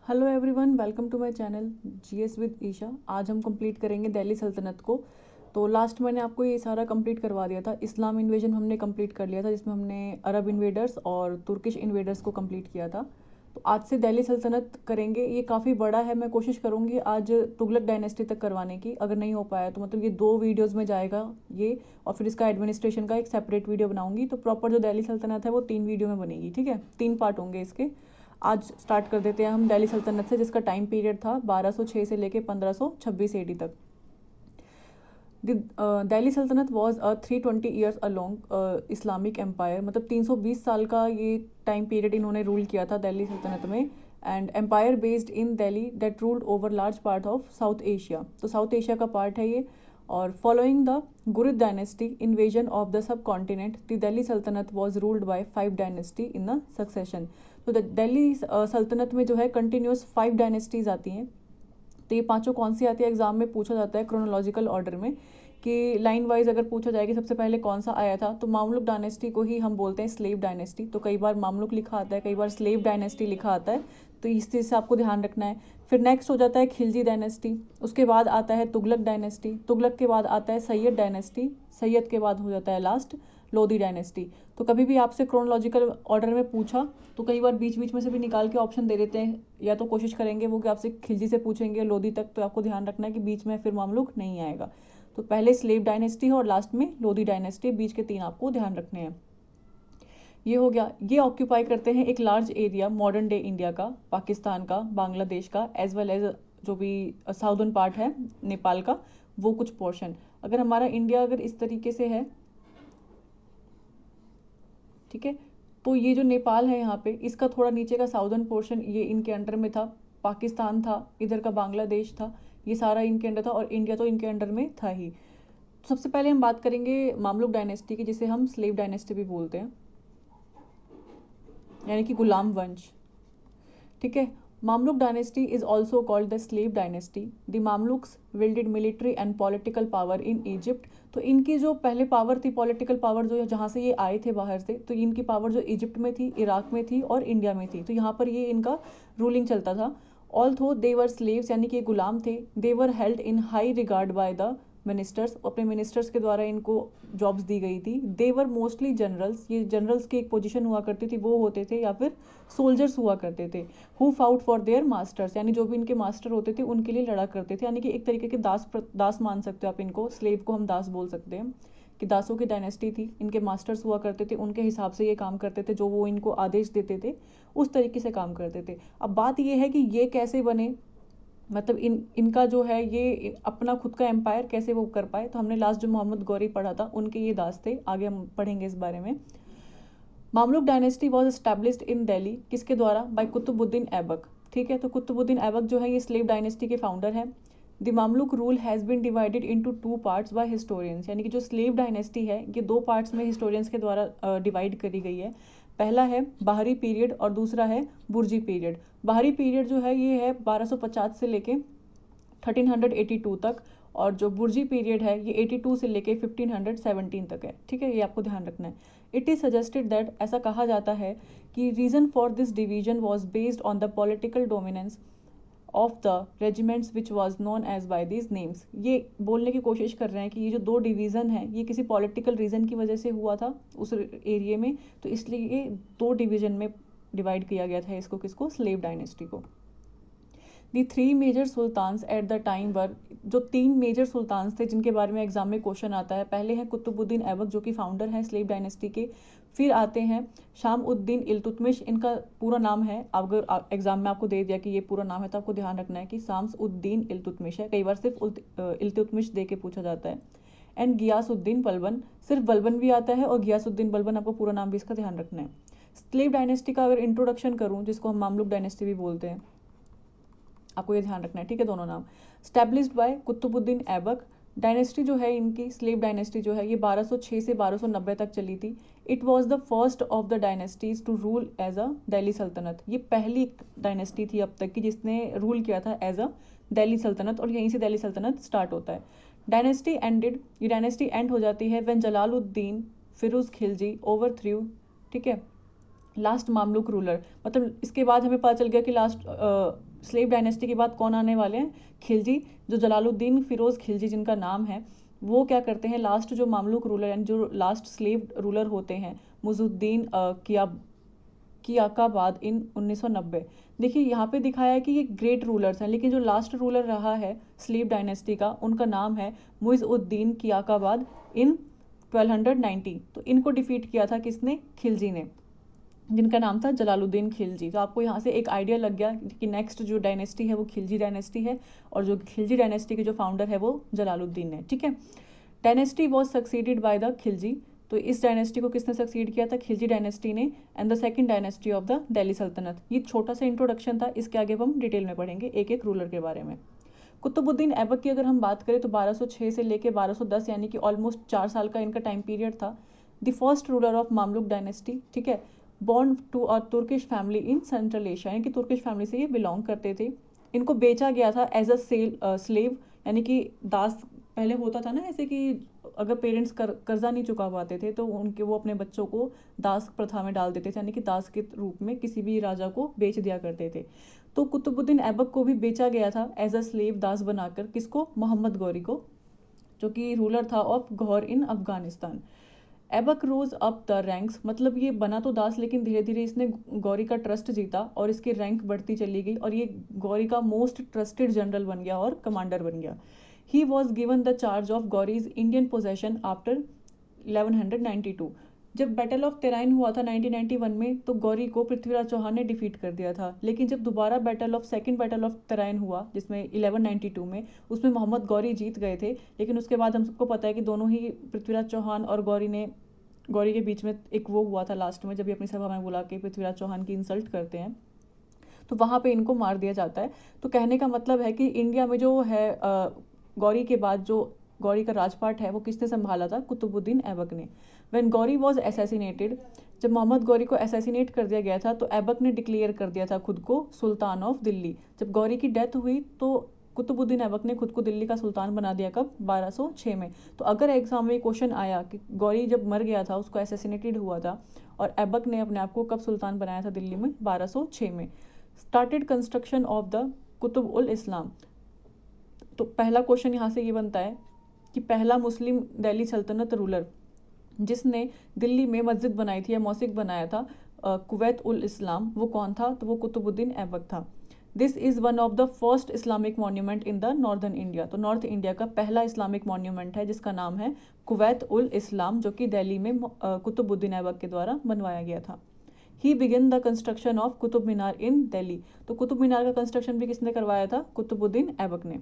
Hello everyone, welcome to my channel GS with Isha. आज हम complete करेंगे दिल्ली सल्तनत को। तो लास्ट मैंने आपको ये सारा कंप्लीट करवा दिया था। इस्लाम इन्वेजन हमने कंप्लीट कर लिया था, जिसमें हमने अरब इन्वेडर्स और तुर्किश इन्वेडर्स को कंप्लीट किया था। तो आज से दिल्ली सल्तनत करेंगे। ये काफ़ी बड़ा है, मैं कोशिश करूँगी आज तुगलक डायनेस्टी तक करवाने की। अगर नहीं हो पाया तो मतलब ये 2 वीडियोज़ में जाएगा ये, और फिर इसका एडमिनिस्ट्रेशन का एक सेपरेट वीडियो बनाऊंगी। तो प्रॉपर जो दिल्ली सल्तनत है वो 3 वीडियो में बनेगी, ठीक है। 3 पार्ट होंगे इसके। आज स्टार्ट कर देते हैं हम दिल्ली सल्तनत से, जिसका टाइम पीरियड था 1206 से लेके 1526 एडी तक। दिल्ली सल्तनत was a 320 years along Islamic empire. मतलब 320 साल का ये टाइम पीरियड इन्होंने रूल किया था दिल्ली सल्तनत में। And empire based in Delhi that ruled over large part of South Asia. तो साउथ एशिया का पार्ट है ये। और following the Ghurid dynasty invasion of the subcontinent, the Delhi सल्तनत was ruled by 5 dynasty in the succession. तो दिल्ली सल्तनत में जो है कंटिन्यूस 5 डायनेस्टीज आती हैं। तो ये पांचों कौन सी आती है, एग्जाम में पूछा जाता है क्रोनोलॉजिकल ऑर्डर में, कि लाइन वाइज अगर पूछा जाए कि सबसे पहले कौन सा आया था, तो मामलुक डायनेस्टी को ही हम बोलते हैं स्लेव डायनेस्टी। तो कई बार मामलुक लिखा आता है, कई बार स्लेव डायनेस्टी लिखा आता है। तो इस चीज़ से आपको ध्यान रखना है। फिर नेक्स्ट हो जाता है खिलजी डायनेस्टी। उसके बाद आता है तुगलक डायनेस्टी। तुगलक के बाद आता है सैयद डायनेस्टी। सैयद के बाद हो जाता है लास्ट लोधी डायनेस्टी। तो कभी भी आपसे क्रोनोलॉजिकल ऑर्डर में पूछा तो कई बार बीच बीच में से भी निकाल के ऑप्शन दे देते हैं, या तो कोशिश करेंगे वो कि आपसे खिलजी से पूछेंगे लोधी तक। तो आपको ध्यान रखना है कि बीच में फिर मामलुक नहीं आएगा। तो पहले स्लेव डायनेस्टी है और लास्ट में लोधी डायनेस्टी, बीच के 3 आपको ध्यान रखने हैं। ये हो गया। ये ऑक्यूपाई करते हैं एक large area modern day India का, पाकिस्तान का, बांग्लादेश का, एज वेल एज जो भी साउदर्न पार्ट है नेपाल का, वो कुछ पोर्शन। अगर हमारा इंडिया अगर इस तरीके से है, ठीक है, तो ये जो नेपाल है यहाँ पे, इसका थोड़ा नीचे का साउदर्न पोर्शन ये इनके अंडर में था। पाकिस्तान था, इधर का बांग्लादेश था, ये सारा इनके अंडर था, और इंडिया तो इनके अंडर में था ही। तो सबसे पहले हम बात करेंगे मामलुक डायनेस्टी की, जिसे हम स्लेव डायनेस्टी भी बोलते हैं, यानी कि गुलाम वंश, ठीक है। Mamluk dynasty is also called the slave dynasty. The Mamluks wielded military and political power in Egypt. तो इनकी जो पहले पावर थी, पॉलिटिकल पावर, जो जहाँ से ये आए थे बाहर से, तो इनकी पावर जो इजिप्ट में थी, इराक में थी और इंडिया में थी। तो यहाँ पर ये इनका रूलिंग चलता था। ऑल थो दे वर स्लेव्स, यानी कि गुलाम थे, they were held in high regard by the ministers. अपने मिनिस्टर्स के द्वारा इनको जॉब्स दी गई थी। दे वर मोस्टली जनरल्स, ये जनरल्स की एक पोजीशन हुआ करती थी, वो होते थे, या फिर सोल्जर्स हुआ करते थे। Who fought for their masters, यानी जो भी इनके मास्टर होते थे उनके लिए लड़ा करते थे। यानी कि एक तरीके के दास मान सकते हो आप इनको, स्लेव को हम दास बोल सकते हैं, कि दासों की डायनेस्टी थी। इनके मास्टर्स हुआ करते थे, उनके हिसाब से ये काम करते थे, जो वो इनको आदेश देते थे उस तरीके से काम करते थे। अब बात ये है कि ये कैसे बने, मतलब इनका जो है ये अपना खुद का एम्पायर कैसे वो कर पाए। तो हमने लास्ट जो मोहम्मद गौरी पढ़ा था, उनके ये दास थे। आगे हम पढ़ेंगे इस बारे में। Mamluk dynasty was established in Delhi, किसके द्वारा, बाय कुतुबुद्दीन ऐबक, ठीक है। तो कुतुबुद्दीन ऐबक जो है ये स्लेव डायनेस्टी के फाउंडर है। The Mamluk rule has been divided into 2 parts bye historians, यानी कि जो स्लेव डायनेस्टी है ये 2 पार्ट्स में हिस्टोरियंस के द्वारा डिवाइड करी गई है। पहला है बाहरी पीरियड और दूसरा है बुर्जी पीरियड। बाहरी पीरियड जो है ये है 1250 से लेके 1382 तक, और जो बुर्जी पीरियड है ये 82 से लेके 1517 तक है, ठीक है। ये आपको ध्यान रखना है। इट इज़ सजेस्टेड दैट, ऐसा कहा जाता है कि reason for this division was based on the political dominance of the regiments which was known as by these names. ये बोलने की कोशिश कर रहे हैं कि ये जो 2 डिवीज़न है ये किसी पॉलिटिकल रीज़न की वजह से हुआ था उस एरिए में, तो इसलिए ये 2 डिवीज़न में डिवाइड किया गया था इसको, किसको, स्लेव डायनेस्टी को। The 3 major sultans at the time were, जो 3 मेजर सुल्तान्स थे जिनके बारे में एग्जाम में क्वेश्चन आता है, पहले हैं कुतुबुद्दीन ऐबक जो कि फाउंडर हैं स्लेव डायनेस्टी के। फिर आते हैं शाम उद्दीन इल्तुतमिश, इनका पूरा नाम है, अगर एग्जाम में आपको दे दिया कि ये पूरा नाम है तो आपको ध्यान रखना है कि शाम्स उद्दीन इल्तुतमिश है, कई बार सिर्फ इल्तुतमिश दे के पूछा जाता है। एंड गियासुद्दीन बलबन, सिर्फ बलबन भी आता है, और गियासुद्दीन बलबन, आपको पूरा नाम भी इसका ध्यान रखना है। स्लेव डायनेस्टी का अगर इंट्रोडक्शन करूँ, जिसको हम मामलुक डायनेस्टी भी बोलते हैं, आपको ये ध्यान रखना है, ठीक है, दोनों नाम। Established by Qutbuddin Aibak, dynasty जो है इनकी, स्लेव डायनेस्टी जो है ये 1206 से 1290 तक चली थी। It was the first of the dynasties to rule as a Delhi सल्तनत, ये पहली डायनेस्टी थी अब तक की जिसने रूल किया था एज अ दिल्ली सल्तनत, और यहीं से दिल्ली सल्तनत स्टार्ट होता है। डायनेस्टी एंडेड, ये डायनेस्टी एंड हो जाती है when Jalaluddin Firoz Khilji overthrew, ठीक है, लास्ट मामलुक रूलर। मतलब इसके बाद हमें पता चल गया कि लास्ट स्लेव डायनेस्टी के बाद कौन आने वाले हैं? खिलजी, जो जलालुद्दीन फिरोज खिलजी जिनका नाम है, वो क्या करते हैं, लास्ट जो मामलुक रूलर यानी जो लास्ट स्लेव रूलर होते हैं, मुजुद्दीन कियाकाबाद इन 1990। देखिए यहाँ पे दिखाया है कि ये ग्रेट रूलर्स हैं, लेकिन जो लास्ट रूलर रहा है स्लेव डायनेस्टी का, उनका नाम है मुइज़-उद-दीन कियाकाबाद इन 1290। तो इनको डिफीट किया था किसने? खिलजी ने, जिनका नाम था जलालुद्दीन खिलजी। तो आपको यहाँ से एक आइडिया लग गया कि नेक्स्ट जो डायनेस्टी है वो खिलजी डायनेस्टी है, और जो खिलजी डायनेस्टी के जो फाउंडर है वो जलालुद्दीन है। ठीक है, dynasty was succeeded by the Khilji. तो इस डायनेस्टी को किसने सक्सीड किया था? खिलजी डायनेस्टी ने। And the second dynasty of the Delhi सल्तनत। ये छोटा सा इंट्रोडक्शन था, इसके आगे हम डिटेल में पढ़ेंगे एक एक रूलर के बारे में। कुतुबुद्दीन ऐबक की अगर हम बात करें तो 1206 से लेकर 1210 यानी कि ऑलमोस्ट 4 साल का इनका टाइम पीरियड था। The first ruler of Mamluk dynasty. ठीक है, born to a Turkish family in Central Asia, यानी कि तुर्किश फैमिली से ये बिलोंग करते थे। इनको बेचा गया था एज अ स्लेव, यानी कि दास। पहले होता था ना ऐसे कि अगर पेरेंट्स कर्जा नहीं चुका पाते थे तो उनके वो अपने बच्चों को दास प्रथा में डाल देते थे, यानी कि दास के रूप में किसी भी राजा को बेच दिया करते थे। तो कुतुबुद्दीन ऐबक को भी बेचा गया था एज अ स्लेव, दास बनाकर। किसको? मोहम्मद गौरी को, जो कि रूलर था of Ghor in Afghanistan. Aibak rose up the ranks, मतलब ये बना तो दास लेकिन धीरे धीरे इसने गौरी का ट्रस्ट जीता और इसकी रैंक बढ़ती चली गई और ये गौरी का मोस्ट ट्रस्टेड जनरल बन गया और कमांडर बन गया। He was given the charge of गौरीज Indian possession after 1192। जब बैटल ऑफ तेराइन हुआ था 1991 में, तो गौरी को पृथ्वीराज चौहान ने डिफीट कर दिया था। लेकिन जब दोबारा सेकंड बैटल ऑफ तेराइन हुआ जिसमें 1192 में, उसमें मोहम्मद गौरी जीत गए थे। लेकिन उसके बाद हम सबको पता है कि दोनों ही पृथ्वीराज चौहान और गौरी के बीच में एक वो हुआ था लास्ट में, जब ये अपनी सभा में बुला के पृथ्वीराज चौहान की इंसल्ट करते हैं, तो वहाँ पे इनको मार दिया जाता है। तो कहने का मतलब है कि इंडिया में जो है गौरी के बाद जो गौरी का राजपाट है वो किसने संभाला था? कुतुबुद्दीन ऐबक ने। व्हेन गौरी वॉज असैसिनेटेड, जब मोहम्मद गौरी को असैसिनेट कर दिया गया था तो ऐबक ने डिक्लेयर कर दिया था खुद को सुल्तान ऑफ दिल्ली। जब गौरी की डेथ हुई तो कुतुबुद्दीन ऐबक ने खुद को दिल्ली का सुल्तान बना दिया। कब? 1206 में। तो अगर एग्जाम में क्वेश्चन आया कि गौरी जब मर गया था, उसको असैसिनेटेड हुआ था, और ऐबक ने अपने आप को कब सुल्तान बनाया था दिल्ली में? 1206 में। Started construction of the Qutub ul Islam. तो पहला क्वेश्चन यहाँ से ये बनता है कि पहला मुस्लिम दिल्ली सल्तनत रूलर जिसने दिल्ली में मस्जिद बनाई थी या मौसिक बनाया था कुवैत उल इस्लाम, वो कौन था? तो वो कुतुबुद्दीन ऐबक था। This is one of the first Islamic monument in the northern India. तो नॉर्थ इंडिया का पहला इस्लामिक मॉन्यूमेंट है जिसका नाम है कुवैत उल इस्लाम, जो कि दिल्ली में कुतुबुद्दीन ऐबक के द्वारा बनवाया गया था। He begin the construction of Qutub Minar in Delhi. तो कुतुब मीनार का कंस्ट्रक्शन भी किसने करवाया था? कुतुबुद्दीन ऐबक ने।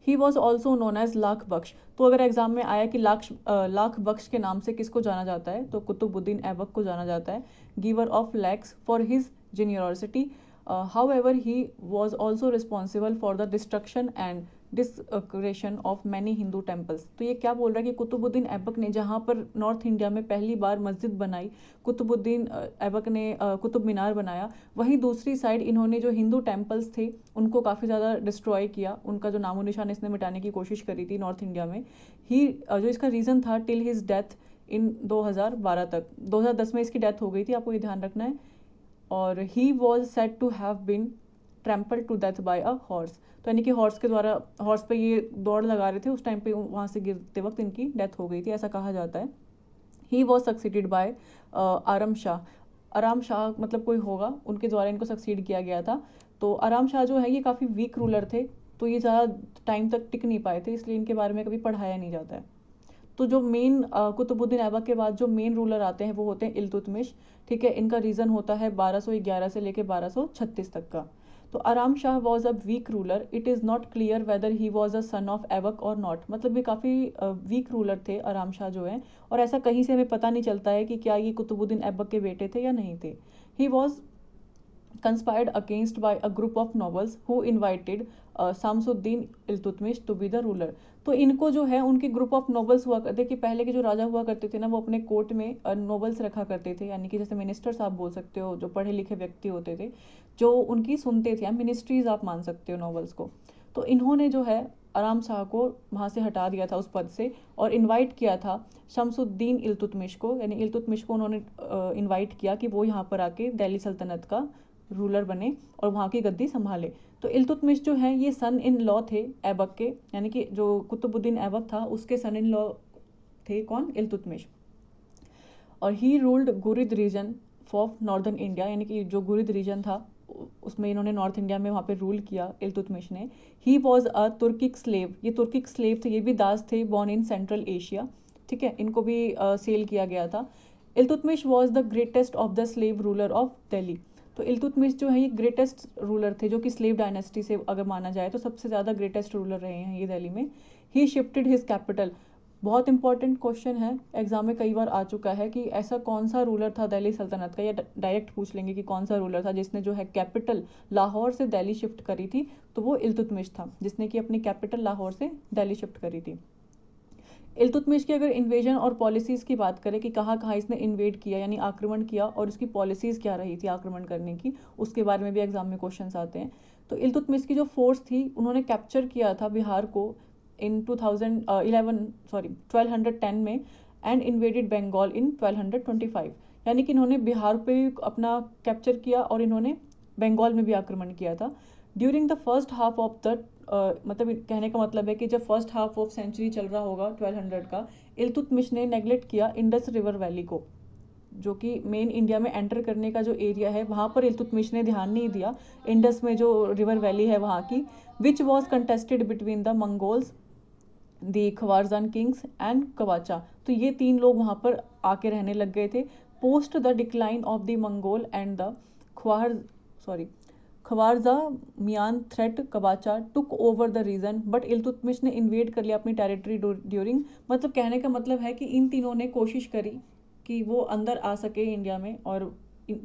He was also known as lakh Bakhsh. तो अगर एग्जाम में आया कि लाख बख्श के नाम से किसको जाना जाता है, तो कुतुबुद्दीन ऐबक को जाना जाता है, giver of lakhs for his generosity. However he was also responsible for the destruction and desecration of many Hindu temples. तो ये क्या बोल रहा है कि कुतुबुद्दीन ऐबक ने जहाँ पर नॉर्थ इंडिया में पहली बार मस्जिद बनाई, कुतुबुद्दीन ऐबक ने कुतुब मीनार बनाया, वहीं दूसरी साइड इन्होंने जो हिंदू टेम्पल्स थे उनको काफ़ी ज़्यादा डिस्ट्रॉय किया, उनका जो नामो निशान इसने मिटाने की कोशिश करी थी नॉर्थ इंडिया में। ही जो इसका रीज़न था टिल हिज डेथ इन 2012 तक, 2010 में इसकी डेथ हो गई थी, आपको ये ध्यान रखना है। और he was said to have been trample to death by a horse. तो यानी कि हॉर्स के द्वारा, हॉर्स पे ये दौड़ लगा रहे थे उस टाइम पे, वहाँ से गिरते वक्त इनकी डेथ हो गई थी, ऐसा कहा जाता है। He was succeeded by Aram Shah. Aram Shah मतलब कोई होगा, उनके द्वारा इनको सक्सीड किया गया था। तो आराम शाह जो है ये काफ़ी वीक रूलर थे, तो ये ज़्यादा टाइम तक टिक नहीं पाए थे, इसलिए इनके बारे में कभी पढ़ाया नहीं जाता है। तो जो मेन कुतुबुद्दीन ऐबक के बाद जो मेन रूलर आते हैं वो होते हैं इल्तुतमिश। ठीक है, इनका रीज़न होता है 1211 से लेकर 1236 तक का। तो Aram Shah was a weak ruler. It is not clear whether he was a son of Aibak और नॉट। मतलब ये काफ़ी वीक रूलर थे आराम शाह जो है, और ऐसा कहीं से हमें पता नहीं चलता है कि क्या ये कुतुबुद्दीन ऐबक के बेटे थे या नहीं थे। He was conspired against by a group of nobles who invited Shamsuddin Iltutmish to be the ruler. तो इनको जो है उनके ग्रुप ऑफ नोबल्स हुआ करते कि पहले के जो राजा हुआ करते थे ना, वो अपने कोर्ट में नोबल्स रखा करते थे, यानी कि जैसे मिनिस्टर्स आप बोल सकते हो, जो पढ़े लिखे व्यक्ति होते थे जो उनकी सुनते थे, मिनिस्ट्रीज आप मान सकते हो नोबल्स को। तो इन्होंने जो है आराम शाह को वहाँ से हटा दिया था उस पद से, और इनवाइट किया था शमसुद्दीन इल्तुतमिश को, यानी इल्तुतमिश को उन्होंने इनवाइट किया कि वो यहाँ पर आके दिल्ली सल्तनत का रूलर बने और वहाँ की गद्दी संभाले। तो इल्तुतमिश जो है ये सन इन लॉ थे ऐबक के, यानी कि जो कुतुबुद्दीन ऐबक था उसके सन इन लॉ थे कौन, इल्तुतमिश। और he ruled Ghurid region of northern India, यानी कि जो गुरिद रीजन था उसमें इन्होंने नॉर्थ इंडिया में वहाँ पे रूल किया इल्तुतमिश ने। He was a Turkic slave, ये तुर्किक स्लेव थे, ये भी दास थे, बॉर्न इन सेंट्रल एशिया, ठीक है, इनको भी सेल किया गया था। Iltutmish was the greatest of the slave ruler of Delhi. तो इल्तुतमिश जो है ये ग्रेटेस्ट रूलर थे, जो कि स्लेव डायनेस्टी से अगर माना जाए तो सबसे ज़्यादा ग्रेटेस्ट रूलर रहे हैं ये दिल्ली में। ही शिफ्टेड हिज कैपिटल, बहुत इंपॉर्टेंट क्वेश्चन है, एग्जाम में कई बार आ चुका है कि ऐसा कौन सा रूलर था दिल्ली सल्तनत का, या डायरेक्ट पूछ लेंगे कि कौन सा रूलर था जिसने जो है कैपिटल लाहौर से दिल्ली शिफ्ट करी थी, तो वो इल्तुतमिश था जिसने कि अपनी कैपिटल लाहौर से दिल्ली शिफ्ट करी थी। इल्तुतमिश की अगर इन्वेजन और पॉलिसीज़ की बात करें कि कहाँ कहाँ इसने इन्वेड किया यानी आक्रमण किया और उसकी पॉलिसीज़ क्या रही थी आक्रमण करने की, उसके बारे में भी एग्जाम में क्वेश्चंस आते हैं। तो इल्तुतमिश की जो फोर्स थी उन्होंने कैप्चर किया था बिहार को इन 1210 में एंड इन्वेडेड बंगाल इन 1225, यानी कि इन्होंने बिहार पे अपना कैप्चर किया और इन्होंने बंगाल में भी आक्रमण किया था। During the first half of the मतलब कहने का मतलब है कि जब फर्स्ट हाफ ऑफ सेंचुरी चल रहा होगा 1200 का, इल्तुतमिश ने नेग्लेक्ट किया इंडस रिवर वैली को, जो कि मेन इंडिया में एंटर करने का जो एरिया है वहाँ पर इल्तुतमिश ने ध्यान नहीं दिया। इंडस में जो रिवर वैली है वहाँ की, which was contested between the Mongols, the Khwarazm kings and Qabacha, तो ये तीन लोग वहाँ पर आके रहने लग गए थे। Post the decline of the Mongol and the Khwarazmian threat, Qabacha took over the region but Iltutmish ने इन्वेड कर लिया अपनी टेरिटरी ड्यूरिंग, मतलब कहने का मतलब है कि इन तीनों ने कोशिश करी कि वो अंदर आ सके इंडिया में और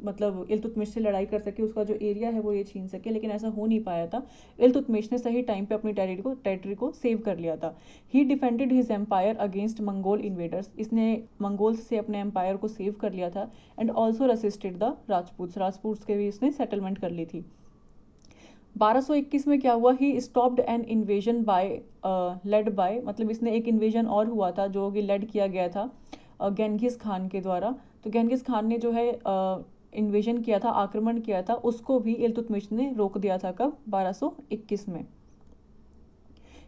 मतलब इल्तुतमिश से लड़ाई कर सके, उसका जो एरिया है वो ये छीन सके, लेकिन ऐसा हो नहीं पाया था। इल्तुतमिश ने सही टाइम पे अपनी टेरिटरी को सेव कर लिया था। He defended his empire against Mongol invaders, इसने मंगोल्स से अपने एम्पायर को सेव कर लिया था। And also resisted the Rajputs के भी इसने सेटलमेंट कर ली थी। 1221 में क्या हुआ, he stopped an invasion by led by, मतलब इसने एक इन्वेजन और हुआ था जो कि लेड किया गया था गेंघिस खान के द्वारा। तो गेंघिस खान ने जो है इन्वेजन किया था, आक्रमण किया था, उसको भी इल्तुतमिश ने रोक दिया था कब, 1221 में।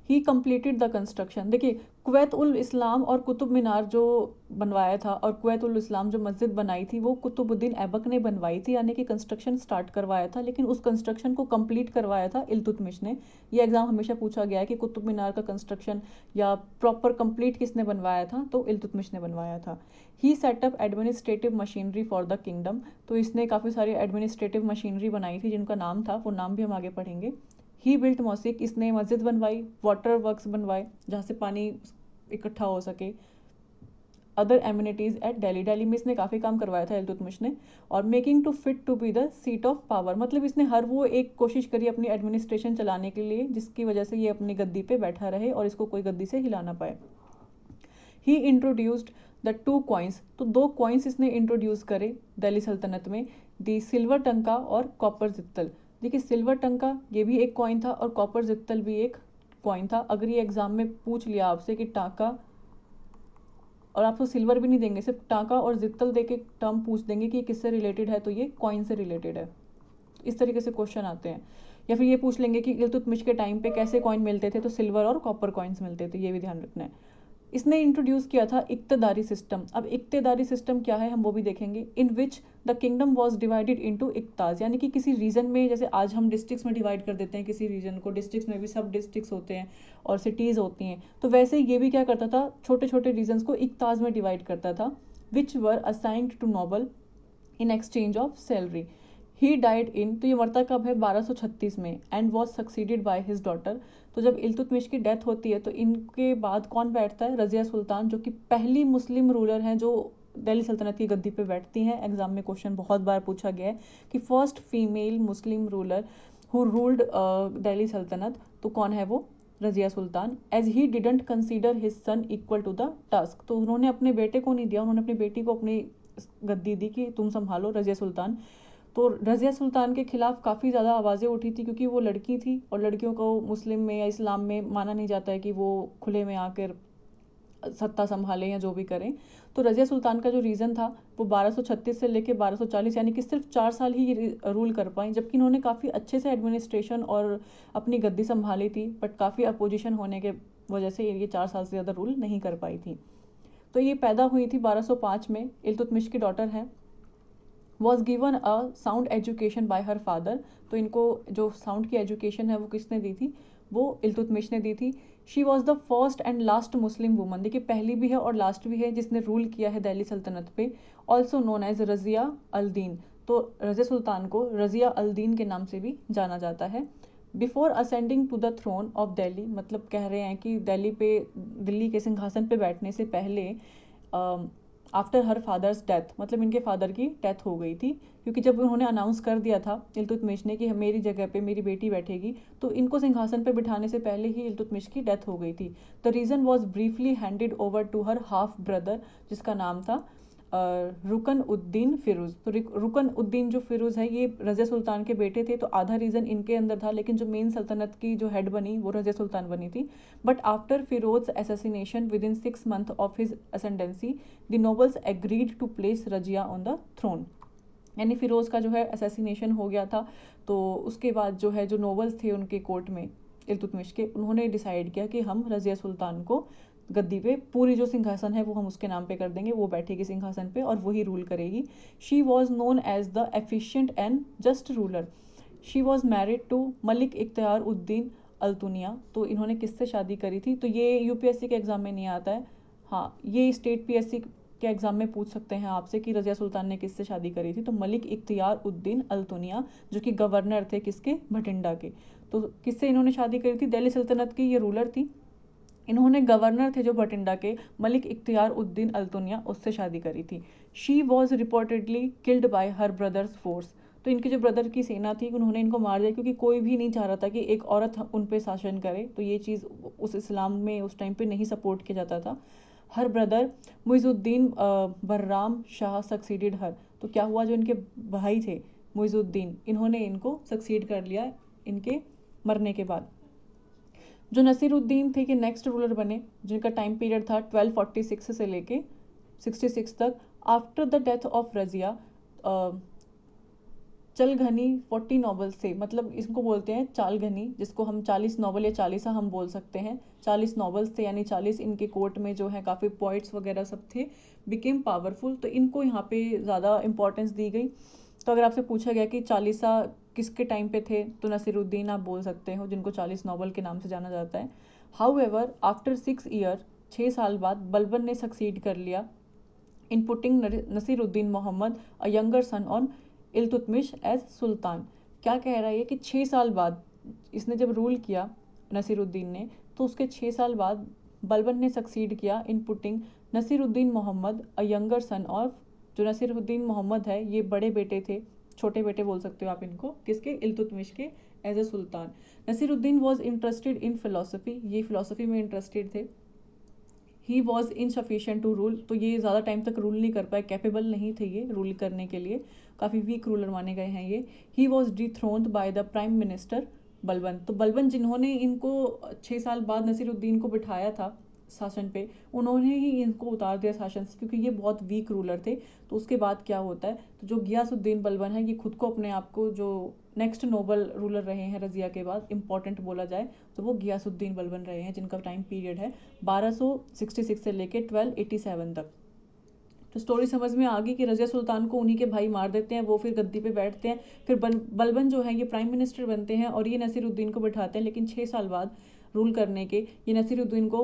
ही कंप्लीटेड द कंस्ट्रक्शन, देखिए कुवैत उल इस्लाम और कुतुब मीनार जो बनवाया था और कुवैत उल इस्लाम जो मस्जिद बनाई थी वो कुतुबुद्दीन ऐबक ने बनवाई थी, यानी कि कंस्ट्रक्शन स्टार्ट करवाया था, लेकिन उस कंस्ट्रक्शन को कंप्लीट करवाया था इल्तुतमिश ने। ये एग्जाम हमेशा पूछा गया है कि कुतुब मीनार का कंस्ट्रक्शन या प्रॉपर कंप्लीट किसने बनवाया था, तो इल्तुतमिश ने बनवाया था। He set up administrative machinery for the kingdom, तो इसने काफ़ी सारी एडमिनिस्ट्रेटिव मशीनरी बनाई थी जिनका नाम था, वो नाम भी हम आगे पढ़ेंगे। ही बिल्ट मॉसिक, इसने मस्जिद बनवाई, वाटर वर्क्स बनवाए जहाँ से पानी इकट्ठा हो सके। Other amenities at Delhi, Delhi में इसने काफ़ी काम करवाया था इल्तुतमिश ने। और making to fit to be the seat of power, मतलब इसने हर वो एक कोशिश करी अपनी एडमिनिस्ट्रेशन चलाने के लिए जिसकी वजह से ये अपनी गद्दी पे बैठा रहे और इसको कोई गद्दी से हिला ना पाए। ही इंट्रोड्यूस्ड द टू कॉइन्स, तो दो कॉइन्स इसने इंट्रोड्यूस करे दिल्ली सल्तनत में, दी सिल्वर टंका और कॉपर जित्तल। देखिए सिल्वर टंका ये भी एक कॉइन था और कॉपर जित्तल भी एक कॉइन था। अगर ये एग्जाम में पूछ लिया आपसे कि टाका, और आपको सिल्वर भी नहीं देंगे, सिर्फ टाका और जित्तल दे के टर्म पूछ देंगे कि किससे रिलेटेड है, तो ये कॉइन से रिलेटेड है। इस तरीके से क्वेश्चन आते हैं। या फिर ये पूछ लेंगे कि इल्तुतमिश के टाइम पे कैसे कॉइन मिलते थे, तो सिल्वर और कॉपर कॉइन्स मिलते थे, ये भी ध्यान रखना है। इसने इंट्रोड्यूस किया था इक्तदारी सिस्टम। अब इक्तदारी सिस्टम क्या है हम वो भी देखेंगे। In which the kingdom was divided into iqtas, यानी कि किसी रीजन में, जैसे आज हम डिस्ट्रिक्ट्स में डिवाइड कर देते हैं किसी रीजन को, डिस्ट्रिक्ट्स में भी सब डिस्ट्रिक्ट्स होते हैं और सिटीज़ होती हैं, तो वैसे ये भी क्या करता था, छोटे छोटे रीजन्स को इक्ताज में डिवाइड करता था, which were assigned to noble in exchange of salary. He died in, तो ये मरता कब है, 1236 में, and was succeeded by his daughter. तो जब इल्तुतमिश की डेथ होती है तो इनके बाद कौन बैठता है, रजिया सुल्तान, जो कि पहली मुस्लिम रूलर हैं जो दिल्ली सल्तनत की गद्दी पे बैठती हैं। एग्जाम में क्वेश्चन बहुत बार पूछा गया है कि first female Muslim ruler who ruled Delhi सल्तनत, तो कौन है वो, Razia Sultan. As he didn't consider his son equal to the task, तो उन्होंने अपने बेटे को नहीं दिया, उन्होंने अपनी बेटी को अपनी गद्दी दी कि तुम संभालो, रजिया सुल्तान। तो रजिया सुल्तान के खिलाफ काफ़ी ज़्यादा आवाज़ें उठी थी क्योंकि वो लड़की थी और लड़कियों को मुस्लिम में या इस्लाम में माना नहीं जाता है कि वो खुले में आकर सत्ता संभालें या जो भी करें। तो रज़िया सुल्तान का जो रीज़न था वो 1236 से लेकर 1240 यानी कि सिर्फ 4 साल ही रूल कर पाई, जबकि इन्होंने काफ़ी अच्छे से एडमिनिस्ट्रेशन और अपनी गद्दी संभाली थी, बट काफ़ी अपोजिशन होने के वजह से ये 4 साल से ज़्यादा रूल नहीं कर पाई थी। तो ये पैदा हुई थी 1205 में, इल्तुतमिश की डॉटर है। Was given a sound education by her father, तो इनको जो साउंड की एजुकेशन है वो किसने दी थी, वो इल्तुतमिश ने दी थी। She was the first and last Muslim woman, देखिए पहली भी है और लास्ट भी है जिसने रूल किया है दिल्ली सल्तनत पे। ऑल्सो नोन एज रज़िया अल दीन, तो रज़िया सुल्तान को रज़िया अल दीन के नाम से भी जाना जाता है। Before ascending to the throne of Delhi, मतलब कह रहे हैं कि दिल्ली के सिंहासन पे बैठने से पहले आफ्टर हर फादर्स डेथ, मतलब इनके फादर की डेथ हो गई थी, क्योंकि जब उन्होंने अनाउंस कर दिया था इल्तुतमिश ने कि मेरी जगह पे मेरी बेटी बैठेगी, तो इनको सिंहासन पे बिठाने से पहले ही इल्तुतमिश की डेथ हो गई थी। The reason was briefly handed over to her half brother, जिसका नाम था रुकन उद्दीन फिरोज़। तो रुकन उद्दीन जो फिरोज़ है ये रज़िया सुल्तान के बेटे थे, तो आधा रीज़न इनके अंदर था, लेकिन जो मेन सल्तनत की जो हेड बनी वो रज़िया सुल्तान बनी थी। But after Firoz assassination within 6 months of his ascendancy, the nobles agreed to place Razia on the throne. यानी फिरोज़ का जो है असैसिनेशन हो गया था, तो उसके बाद जो है जो नोबल्स थे उनके कोर्ट में इल्तुतमिश के, उन्होंने डिसाइड किया कि हम रज़िया सुल्तान को गद्दी पे, पूरी जो सिंहासन है वो हम उसके नाम पे कर देंगे, वो बैठेगी सिंहासन पे और वही रूल करेगी। She was known as the efficient and just ruler. She was married to Malik Ikhtiyaruddin Altunia, तो इन्होंने किससे शादी करी थी, तो ये यूपीएससी के एग्जाम में नहीं आता है। हाँ, ये स्टेट पीएससी के एग्जाम में पूछ सकते हैं आपसे कि रज़िया सुल्तान ने किससे शादी करी थी, तो मलिक इख्तियार उद्दीन अल्तुनिया, जो कि गवर्नर थे किसके, भटिंडा के। तो किससे इन्होंने शादी करी थी, दिल्ली सल्तनत की ये रूलर थी, इन्होंने गवर्नर थे जो भटिंडा के मलिक इख्तियार उद्दीन अल्तुनिया, उससे शादी करी थी। She was reportedly killed by her brothers force, तो इनके जो ब्रदर की सेना थी उन्होंने इनको मार दिया, क्योंकि कोई भी नहीं चाह रहा था कि एक औरत उन पे शासन करे, तो ये चीज़ उस इस्लाम में उस टाइम पे नहीं सपोर्ट किया जाता था। हर brother Muizuddin Bahram Shah succeeded her, तो क्या हुआ, जो इनके भाई थे मुइजुद्दीन, इन्होंने इनको सक्सीड कर लिया इनके मरने के बाद। जो नसीरुद्दीन थे कि नेक्स्ट रूलर बने, जिनका टाइम पीरियड था 1246 से लेके 66 तक। After the death of Razia, Chahalgani 40 noble से, मतलब इसको बोलते हैं चालघनी, जिसको हम 40 नॉवल या चालीसा हम बोल सकते हैं। 40 नॉवल्स थे, यानी 40 इनके कोर्ट में जो है काफ़ी पोइट्स वगैरह सब थे, बिकेम पावरफुल, तो इनको यहाँ पे ज़्यादा इंपॉर्टेंस दी गई। तो अगर आपसे पूछा गया कि चालीसा किसके टाइम पे थे, तो नसीरुद्दीन आप बोल सकते हो, जिनको 40 नॉवल के नाम से जाना जाता है। हाउ एवर आफ्टर 6 ईयर, 6 साल बाद बलबन ने सक्सीड कर लिया in putting Nasiruddin Mohammad a younger son on Iltutmish as sultan. क्या कह रहा है कि 6 साल बाद इसने जब रूल किया नसीरुद्दीन ने, तो उसके 6 साल बाद बलबन ने सक्सीड किया in putting Nasiruddin Mohammad a younger son of, जो नसीरुद्दीन मोहम्मद है ये बड़े बेटे थे, छोटे बेटे बोल सकते हो आप इनको, किसके, इल्तुतमिश के, as a sultan. Nasiruddin was interested in philosophy, ये फिलोसफी में इंटरेस्टेड थे। He was insufficient to rule, तो ये ज़्यादा टाइम तक रूल नहीं कर पाए, कैपेबल नहीं थे ये रूल करने के लिए, काफ़ी वीक रूलर माने गए हैं ये। He was dethroned by the prime minister Balban, तो बलबन जिन्होंने इनको 6 साल बाद नसीरुद्दीन को बिठाया था शासन पे, उन्होंने ही इनको उतार दिया शासन से, क्योंकि ये बहुत वीक रूलर थे। तो उसके बाद क्या होता है, तो जो गियासुद्दीन बलबन है ये खुद को अपने आप को जो नेक्स्ट नोबल रूलर रहे हैं रजिया के बाद, इंपॉर्टेंट बोला जाए तो वो गियासुद्दीन बलबन रहे हैं, जिनका टाइम पीरियड है 1266 से लेके 1287 तक। तो स्टोरी समझ में आ गई कि रजिया सुल्तान को उन्हीं के भाई मार देते हैं, वो फिर गद्दी पे बैठते हैं, फिर बलबन जो है ये प्राइम मिनिस्टर बनते हैं और ये नसीरुद्दीन को बिठाते हैं, लेकिन 6 साल बाद रूल करने के ये नसीरुद्दीन को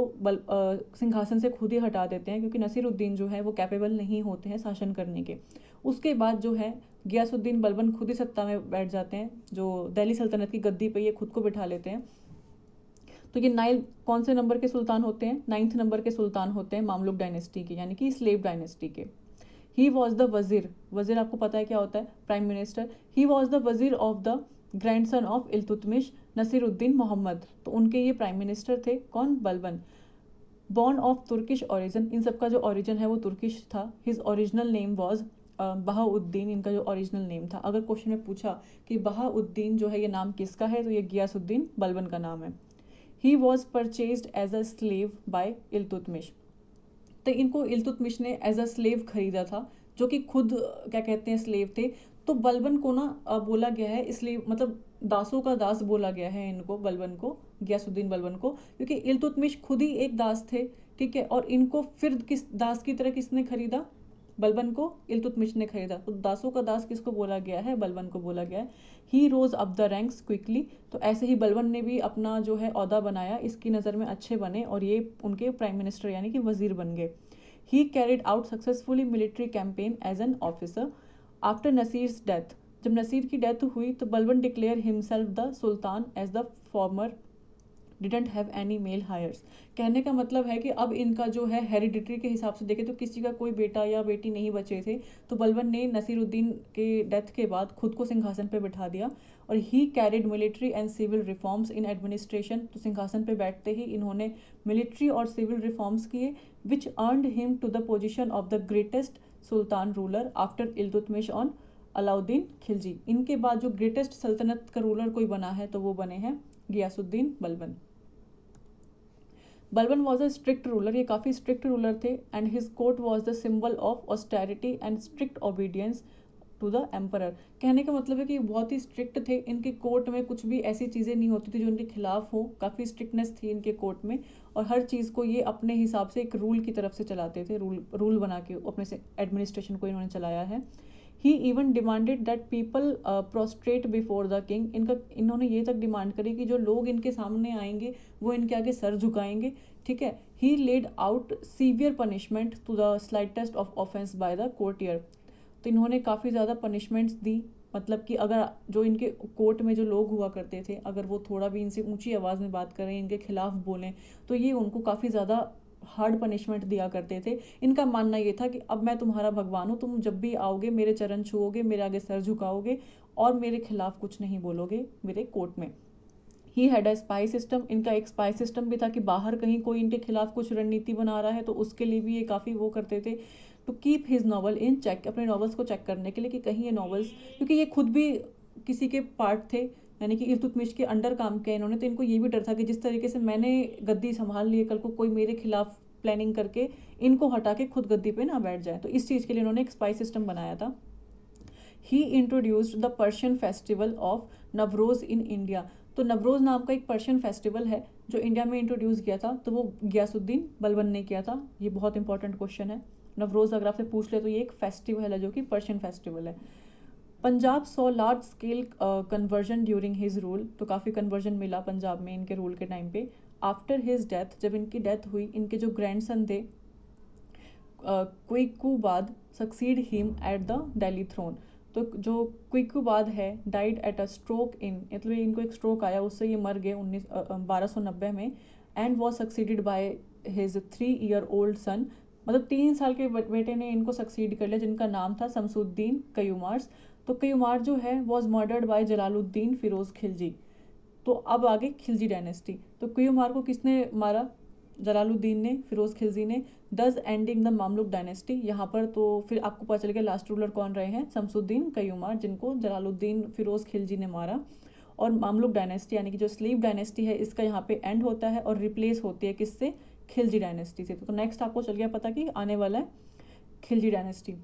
सिंहासन से खुद ही हटा देते हैं, क्योंकि नसीरुद्दीन जो है वो कैपेबल नहीं होते हैं शासन करने के। उसके बाद जो है गियासुद्दीन बलबन खुद ही सत्ता में बैठ जाते हैं, जो दिल्ली सल्तनत की गद्दी पे ये खुद को बिठा लेते हैं। तो ये नाइल कौन से नंबर के सुल्तान होते हैं, 9th नंबर के सुल्तान होते हैं मामलुक डायनेस्टी के, यानी कि स्लेव डायनेस्टी के। ही वॉज द वजीर, वजीर आपको पता है क्या होता है, prime minister. He was the wazir of the grandson of Iltutmish Nasiruddin Mohammad, तो उनके ये प्राइम मिनिस्टर थे, कौन, Balban. Born of Turkish origin, इन सबका जो ओरिजिन है वो तुर्किश था। His original name was Bahauddin, इनका जो ओरिजिनल नेम था। अगर क्वेश्चन में पूछा कि बहाउद्दीन जो है ये नाम किसका है, तो ये गियासुद्दीन बलबन का नाम है। He was purchased as a slave by Iltutmish, तो इनको इल्तुतमिश ने एज अ स्लेव खरीदा था, जो कि खुद क्या कहते हैं स्लेव थे। तो बलबन को ना बोला गया है, इसलिए मतलब दासों का दास बोला गया है इनको, बलबन को, गयासुद्दीन बलबन को, क्योंकि इल्तुतमिश खुद ही एक दास थे, ठीक है। और इनको फिर किस दास की तरह किसने खरीदा, बलबन को इल्तुतमिश ने खरीदा। तो दासों का दास किसको बोला गया है, बलबन को बोला गया है। ही रोज अप द रैंक्स क्विकली, तो ऐसे ही बलबन ने भी अपना जो है ओहदा बनाया, इसकी नज़र में अच्छे बने और ये उनके प्राइम मिनिस्टर यानी कि वजीर बन गए। He carried out successfully military campaign as an officer. After Nasir's death, जब नसीर की डेथ हुई तो Balban declare himself the sultan as the former didn't have any male heirs. कहने का मतलब है कि अब इनका जो है हेरिडिटरी के हिसाब से देखें तो किसी का कोई बेटा या बेटी नहीं बचे थे, तो बलबन ने नसीरुद्दीन के डेथ के बाद खुद को सिंहासन पर बिठा दिया। और he carried military and civil reforms in administration, तो सिंहासन पर बैठते ही इन्होंने मिलिट्री और सिविल रिफॉर्म्स किए, which earned him to the position of the greatest sultan ruler after Iltutmish on Alauddin Khilji. इनके बाद जो ग्रेटेस्ट सल्तनत का रूलर कोई बना है तो वो बने हैं Ghiyasuddin Balban. Balban was a strict ruler, ये काफ़ी स्ट्रिक्ट रूलर थे, and his court was the symbol of austerity and strict obedience to the emperor. कहने का मतलब है कि बहुत ही स्ट्रिक्ट थे, इनके कोर्ट में कुछ भी ऐसी चीज़ें नहीं होती थी जो इनके खिलाफ हो, काफ़ी स्ट्रिक्टनेस थी इनके कोर्ट में, और हर चीज़ को ये अपने हिसाब से एक रूल की तरफ से चलाते थे, रूल बना के अपने से एडमिनिस्ट्रेशन को इन्होंने चलाया है। He even demanded that people prostrate before the king, इन्होंने ये तक डिमांड करी कि जो लोग इनके सामने आएंगे वो इनके आगे सर झुकाएंगे, ठीक है। He laid out severe punishment to the slightest of offense by the courtier, तो इन्होंने काफ़ी ज़्यादा पनिशमेंट्स दी, मतलब कि अगर जो इनके कोर्ट में जो लोग हुआ करते थे, अगर वो थोड़ा भी इनसे ऊंची आवाज़ में बात करें, इनके खिलाफ बोलें, तो ये उनको काफ़ी ज़्यादा हार्ड पनिशमेंट दिया करते थे। इनका मानना ये था कि अब मैं तुम्हारा भगवान हूँ, तुम जब भी आओगे मेरे चरण छुओगे, मेरे आगे सर झुकाओगे और मेरे खिलाफ कुछ नहीं बोलोगे मेरे कोर्ट में। He had a spy system, इनका एक स्पाई सिस्टम भी था कि बाहर कहीं कोई इनके खिलाफ कुछ रणनीति बना रहा है तो उसके लिए भी ये काफ़ी वो करते थे। To keep his noble in check, अपने नॉवल्स को चेक करने के लिए कि कहीं ये नॉवल्स, क्योंकि ये खुद भी किसी के पार्ट थे, यानी कि इल्तुतमिश के अंडर काम किया इन्होंने, तो इनको ये भी डर था कि जिस तरीके से मैंने गद्दी संभाल ली है, कल को कोई मेरे खिलाफ प्लानिंग करके इनको हटा के खुद गद्दी पे ना बैठ जाए, तो इस चीज़ के लिए इन्होंने एक स्पाई सिस्टम बनाया था। He introduced the Persian festival of Nowruz in India, तो नवरोज़ नाम का एक पर्शियन फेस्टिवल है जो इंडिया में इंट्रोड्यूस किया था, तो वो गियासुद्दीन बलबन ने किया था। ये बहुत इंपॉर्टेंट क्वेश्चन है, नवरोज़ अगर आपसे पूछ ले तो ये एक फेस्टिवल है जो कि पर्शियन फेस्टिवल है। Punjab saw large scale conversion during his rule, तो काफ़ी कन्वर्जन मिला पंजाब में इनके रूल के टाइम पे। आफ्टर हिज डेथ, जब इनकी डेथ हुई, इनके जो ग्रैंडसन थे Qaiqabad succeed him at the Delhi throne, तो जो क्विकुबाद है died at a stroke in, मतलब इनको एक स्ट्रोक आया उससे ये मर गए 1290 में, and was succeeded by his 3 year old son, मतलब 3 साल के बेटे ने इनको सक्सीड कर लिया जिनका नाम था शमसुद्दीन कयूमार्स। तो कयूमार जो है was murdered by Jalaluddin Firoz Khilji. तो अब आगे खिलजी डायनेस्टी, तो कयूमार को किसने मारा, जलालुद्दीन ने, फिरोज खिलजी ने, दस एंडिंग द मामलुक डायनेस्टी। यहाँ पर तो फिर आपको पता चल गया लास्ट रूलर कौन रहे हैं, शमसुद्दीन कयूमार, जिनको जलालुद्दीन फिरोज खिलजी ने मारा। और मामलुक डायनेस्टी यानी कि जो स्लीव डायनेस्टी है इसका यहाँ पे एंड होता है और रिप्लेस होती है किससे, खिलजी डायनेस्टी से। तो नेक्स्ट आपको चल गया पता कि आने वाला है खिलजी डायनेस्टी।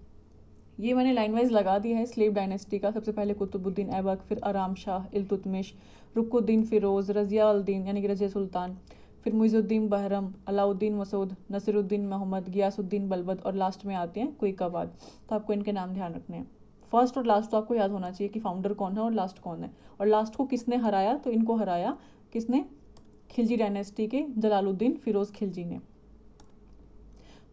ये मैंने लाइन वाइज लगा दिया है स्लेव डायनेस्टी का, सबसे पहले कुतुबुद्दीन ऐबक, फिर आराम शाह, इल्तुतमिश, रुकुद्दीन फिरोज़, रजिया अल दीन यानी कि रजिया सुल्तान, फिर मुइजुद्दीन बहरम, अलाउद्दीन मसूद, नसीरुद्दीन मोहम्मद, गियासुद्दीन बलबद, और लास्ट में आते हैं कुइकाबाद। तो आपको इनके नाम ध्यान रखने हैं। फर्स्ट और लास्ट तो आपको याद होना चाहिए कि फाउंडर कौन है और लास्ट कौन है, और लास्ट को किसने हराया, तो इनको हराया किसने, खिलजी डायनेस्टी के जलालुद्दीन फिरोज़ खिलजी ने।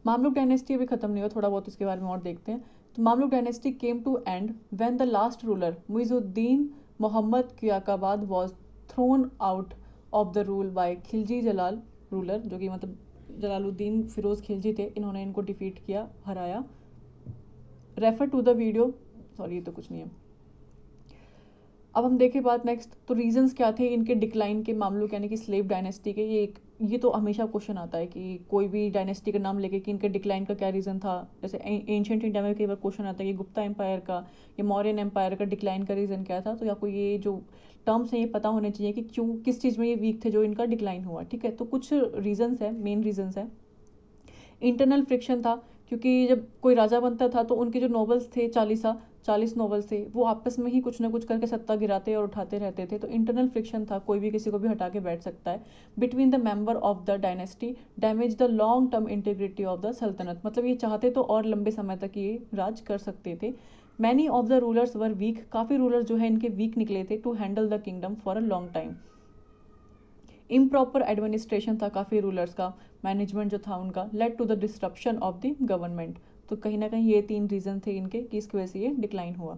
मामलुक डायनेस्टी अभी खत्म नहीं हुआ, थोड़ा बहुत इसके बारे में और देखते हैं। तो Mamluk dynasty came to end when the last ruler Muizuddin Mohammad Qaiqabad was thrown out of the rule by Khilji Jalal ruler, जो कि मतलब जलालुद्दीन फिरोज खिलजी थे, इन्होंने इनको डिफीट किया, हराया। Refer to the video, sorry ये तो कुछ नहीं है। अब हम देखें बात नेक्स्ट, तो रीजंस क्या थे इनके डिक्लाइन के, मामलुक यानी कि स्लेव डायनेस्टी के। ये तो हमेशा क्वेश्चन आता है कि कोई भी डायनेस्टी का नाम लेके कि इनके डिक्लाइन का क्या रीज़न था। जैसे एंशियंट इंडिया में कई बार क्वेश्चन आता है कि गुप्ता एम्पायर का या मौर्यन एम्पायर का डिक्लाइन का रीज़न क्या था, तो आपको ये जो टर्म्स हैं ये पता होने चाहिए कि क्यों, किस चीज़ में ये वीक थे जो इनका डिक्लाइन हुआ, ठीक है। तो कुछ रीजंस है, मेन रीजंस है। इंटरनल फ्रिक्शन था, क्योंकि जब कोई राजा बनता था तो उनके जो नॉवेल्स थे 40 नॉवेल्स थे, वो आपस में ही कुछ ना कुछ करके सत्ता गिराते और उठाते रहते थे, तो इंटरनल फ्रिक्शन था, कोई भी किसी को भी हटा के बैठ सकता है। Between the member of the dynasty damage the long term integrity of the सल्तनत, मतलब ये चाहते तो और लंबे समय तक ये राज कर सकते थे। Many of the rulers were weak, काफ़ी रूलर्स जो है इनके वीक निकले थे to handle the kingdom for a long time. Improper administration था काफ़ी रूलर्स का, मैनेजमेंट जो था उनका, led to the disruption of the government. तो कहीं ना कहीं ये 3 रीज़न थे इनके कि इसकी वजह से ये डिक्लाइन हुआ।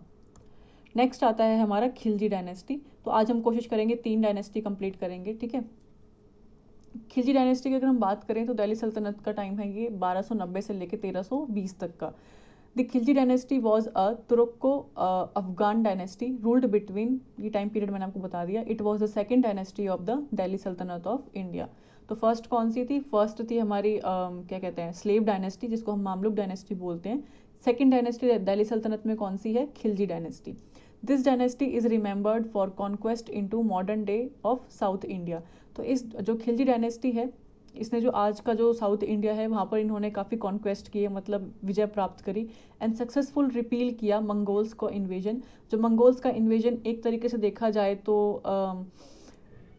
नेक्स्ट आता है हमारा खिलजी डायनेस्टी। तो आज हम कोशिश करेंगे 3 डायनेस्टी कंप्लीट करेंगे, ठीक है। खिलजी डायनेस्टी की अगर हम बात करें तो दिल्ली सल्तनत का टाइम है ये 1290 से लेकर 1320 तक का। The Khilji dynasty was a Turko Afghan dynasty ruled between, ये टाइम पीरियड मैंने आपको बता दिया, it was the second dynasty of the Delhi सल्तनत ऑफ इंडिया। तो फर्स्ट कौन सी थी? फर्स्ट थी हमारी क्या कहते हैं, स्लेव डायनेस्टी, जिसको हम मामलुक डायनेस्टी बोलते हैं। सेकेंड डायनेस्टी दिल्ली सल्तनत में कौन सी है? Khilji dynasty. This dynasty is remembered for conquest into modern day of south India. तो इस जो खिलजी डायनेस्टी है, इसने जो आज का जो साउथ इंडिया है वहाँ पर इन्होंने काफ़ी कॉन्क्वेस्ट किए, मतलब विजय प्राप्त करी, एंड सक्सेसफुल रिपील किया मंगोल्स को इन्वेजन। जो मंगोल्स का इन्वेजन एक तरीके से देखा जाए तो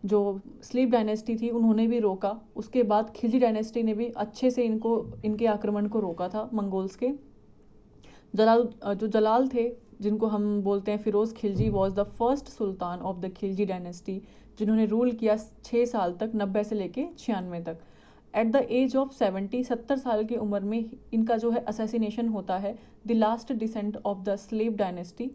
जो स्लीप डायनेस्टी थी उन्होंने भी रोका, उसके बाद खिलजी डायनेस्टी ने भी अच्छे से इनके आक्रमण को रोका था मंगोल्स के। जो जलाल थे, जिनको हम बोलते हैं Firoz Khilji, was the first sultan of the Khilji dynasty, जिन्होंने रूल किया 6 साल तक, 90 से लेके 96 तक। एट द एज ऑफ 70 साल की उम्र में इनका जो है असैसिनेशन होता है। The last descent of the slave dynasty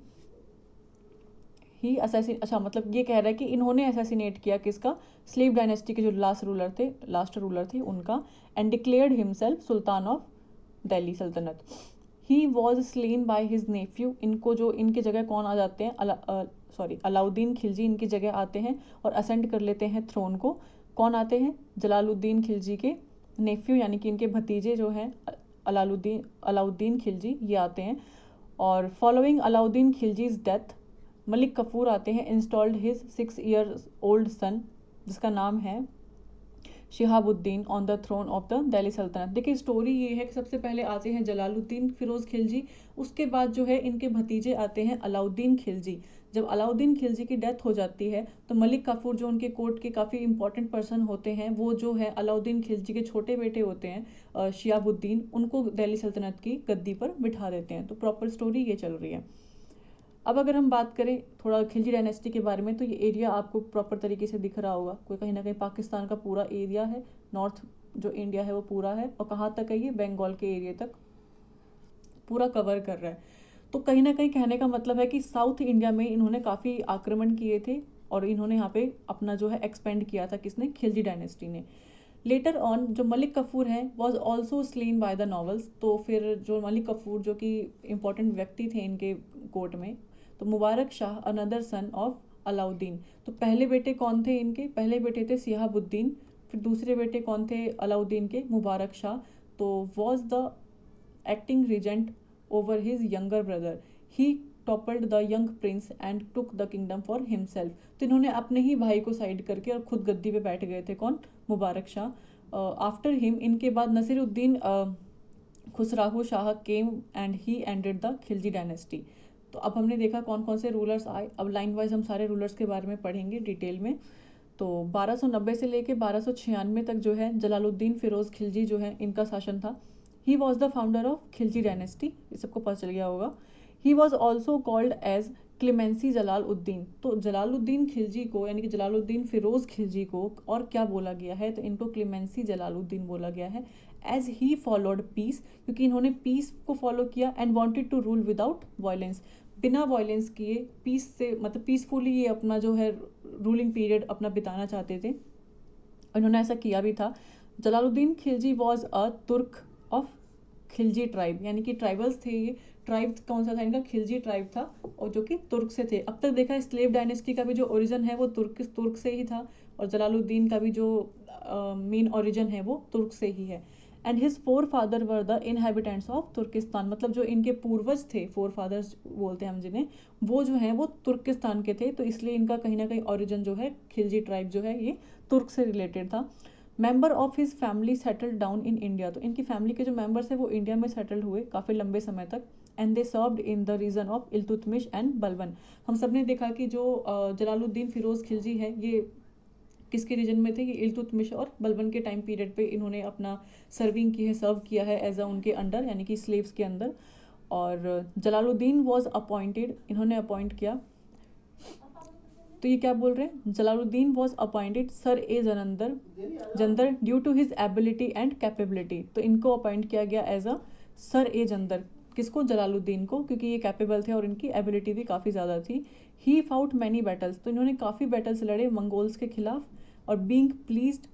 he assassin, अच्छा मतलब ये कह रहा है कि इन्होंने असैसिनेट किया किसका? स्लेव डायनेस्टी के जो लास्ट रूलर थे उनका, and declared himself sultan of Delhi सल्तनत। He was slain by his nephew, इनको जो इनके जगह कौन आ जाते हैं? अलाउद्दीन खिलजी इनकी जगह आते हैं और असेंड कर लेते हैं थ्रोन को। कौन आते हैं? जलालुद्दीन खिलजी के नेफ्यू, यानी कि इनके भतीजे जो हैं अलाउद्दीन खिलजी, ये आते हैं। और फॉलोइंग अलाउद्दीन खिलजीज डेथ, मलिक कफूर आते हैं, installed his 6 years old son, जिसका नाम है Shihabuddin, on the throne of the Delhi सल्तनत। देखिए स्टोरी ये है कि सबसे पहले आते हैं जलालुद्दीन फिरोज खिलजी, उसके बाद जो है इनके भतीजे आते हैं अलाउद्दीन खिलजी। जब अलाउद्दीन खिलजी की डेथ हो जाती है तो मलिक काफूर जो उनके कोर्ट के काफ़ी इंपॉर्टेंट पर्सन होते हैं, वो जो है अलाउद्दीन खिलजी के छोटे बेटे होते हैं शिहाबुद्दीन, उनको दिल्ली सल्तनत की गद्दी पर बिठा देते हैं। तो प्रॉपर स्टोरी ये चल रही है। अब अगर हम बात करें थोड़ा खिलजी डायनेस्टी के बारे में, तो ये एरिया आपको प्रॉपर तरीके से दिख रहा होगा, कोई कहीं ना कहीं पाकिस्तान का पूरा एरिया है, नॉर्थ जो इंडिया है वो पूरा है, और कहाँ तक है ये? बंगाल के एरिया तक पूरा कवर कर रहा है। तो कहीं ना कहीं कहने का मतलब है कि साउथ इंडिया में इन्होंने काफ़ी आक्रमण किए थे, और इन्होंने यहाँ पे अपना जो है एक्सपेंड किया था, किसने? खिलजी डायनेस्टी ने। लेटर ऑन जो मलिक कफूर हैं was also slain by the novels. तो फिर जो मलिक कफूर जो कि इंपॉर्टेंट व्यक्ति थे इनके कोर्ट में, तो Mubarak Shah another son of Alauddin. तो पहले बेटे कौन थे इनके? पहले बेटे थे सिहाबुद्दीन, फिर दूसरे बेटे कौन थे अलाउद्दीन के? मुबारक शाह। तो was the acting regent over his younger brother, he toppled the young prince and took the kingdom for himself. तो इन्होंने अपने ही भाई को साइड करके और खुद गद्दी पे बैठ गए थे। कौन? मुबारक शाह। आफ्टर हिम, इनके बाद Nasiruddin Khusrau Shah came and he ended the Khilji dynasty. तो अब हमने देखा कौन कौन से रूलर्स आए, अब लाइन वाइज हम सारे रूलर्स के बारे में पढ़ेंगे डिटेल में। तो 1290 से लेके 1296 तक जो है जलालुद्दीन फिरोज खिलजी जो है इनका शासन था। He was the founder of Khilji dynasty, ये सबको पता चल गया होगा। He was also called as clemency Jalaluddin. तो जलालुद्दीन खिलजी को, यानी कि जलालुद्दीन फिरोज खिलजी को और क्या बोला गया है? तो इनको क्लेमेंसी जलालुद्दीन बोला गया है, एज ही फॉलोड पीस, क्योंकि इन्होंने पीस को फॉलो किया, and wanted to rule without violence, बिना वायलेंस किए, पीस से मतलब पीसफुली ये अपना जो है रूलिंग पीरियड अपना बिताना चाहते थे। इन्होंने ऐसा किया भी था। जलालुद्दीन खिलजी वॉज अ तुर्क ऑफ खिलजी ट्राइब, यानी कि ट्राइबल्स थे ये। ट्राइब कौन सा था इनका? खिलजी ट्राइब था, और जो कि तुर्क से थे। अब तक देखा स्लेव डायनेस्टी का भी जो ओरिजिन है वो तुर्क से ही था, और जलालुद्दीन का भी जो मेन ओरिजिन है वो तुर्क से ही है। And his forefathers were the inhabitants of Turkistan, मतलब जो इनके पूर्वज थे, फोर फादर्स बोलते हैं हम जिन्हें, वो जो है वो तुर्किस्तान के थे। तो इसलिए इनका कहीं ना कहीं ओरिजिन जो है, खिलजी ट्राइब जो है ये तुर्क से रिलेटेड था। Member of his family settled down in India, तो इनकी फैमिली के जो मेंबर्स हैं वो इंडिया में सेटल्ड हुए काफ़ी लंबे समय तक। And they served in the region of Iltutmish and Balban. हम सब ने देखा कि जो जलालुद्दीन फिरोज़ खिलजी है ये किसके रीजन में थे, ये इल्तुतमिश और बलबन के टाइम पीरियड पे इन्होंने अपना सर्विंग की है, सर्व किया है एज अ उनके अंडर, यानी कि स्लेव्स के अंदर। और जलालुद्दीन वॉज अपॉइंटेड, इन्होंने अपॉइंट किया। तो ये क्या बोल रहे हैं, जलालुद्दीन वॉज अपॉइंटेड सर ए जनंदर जंदर due to his ability and capability. तो इनको अपॉइंट किया गया एज अ सर ए जंदर, किसको, जलालुद्दीन को, क्योंकि ये कैपेबल थे और इनकी एबिलिटी भी काफ़ी ज़्यादा थी। ही फाउट मैनी बैटल्स, तो इन्होंने काफ़ी बैटल्स लड़े मंगोल्स के खिलाफ। और being pleased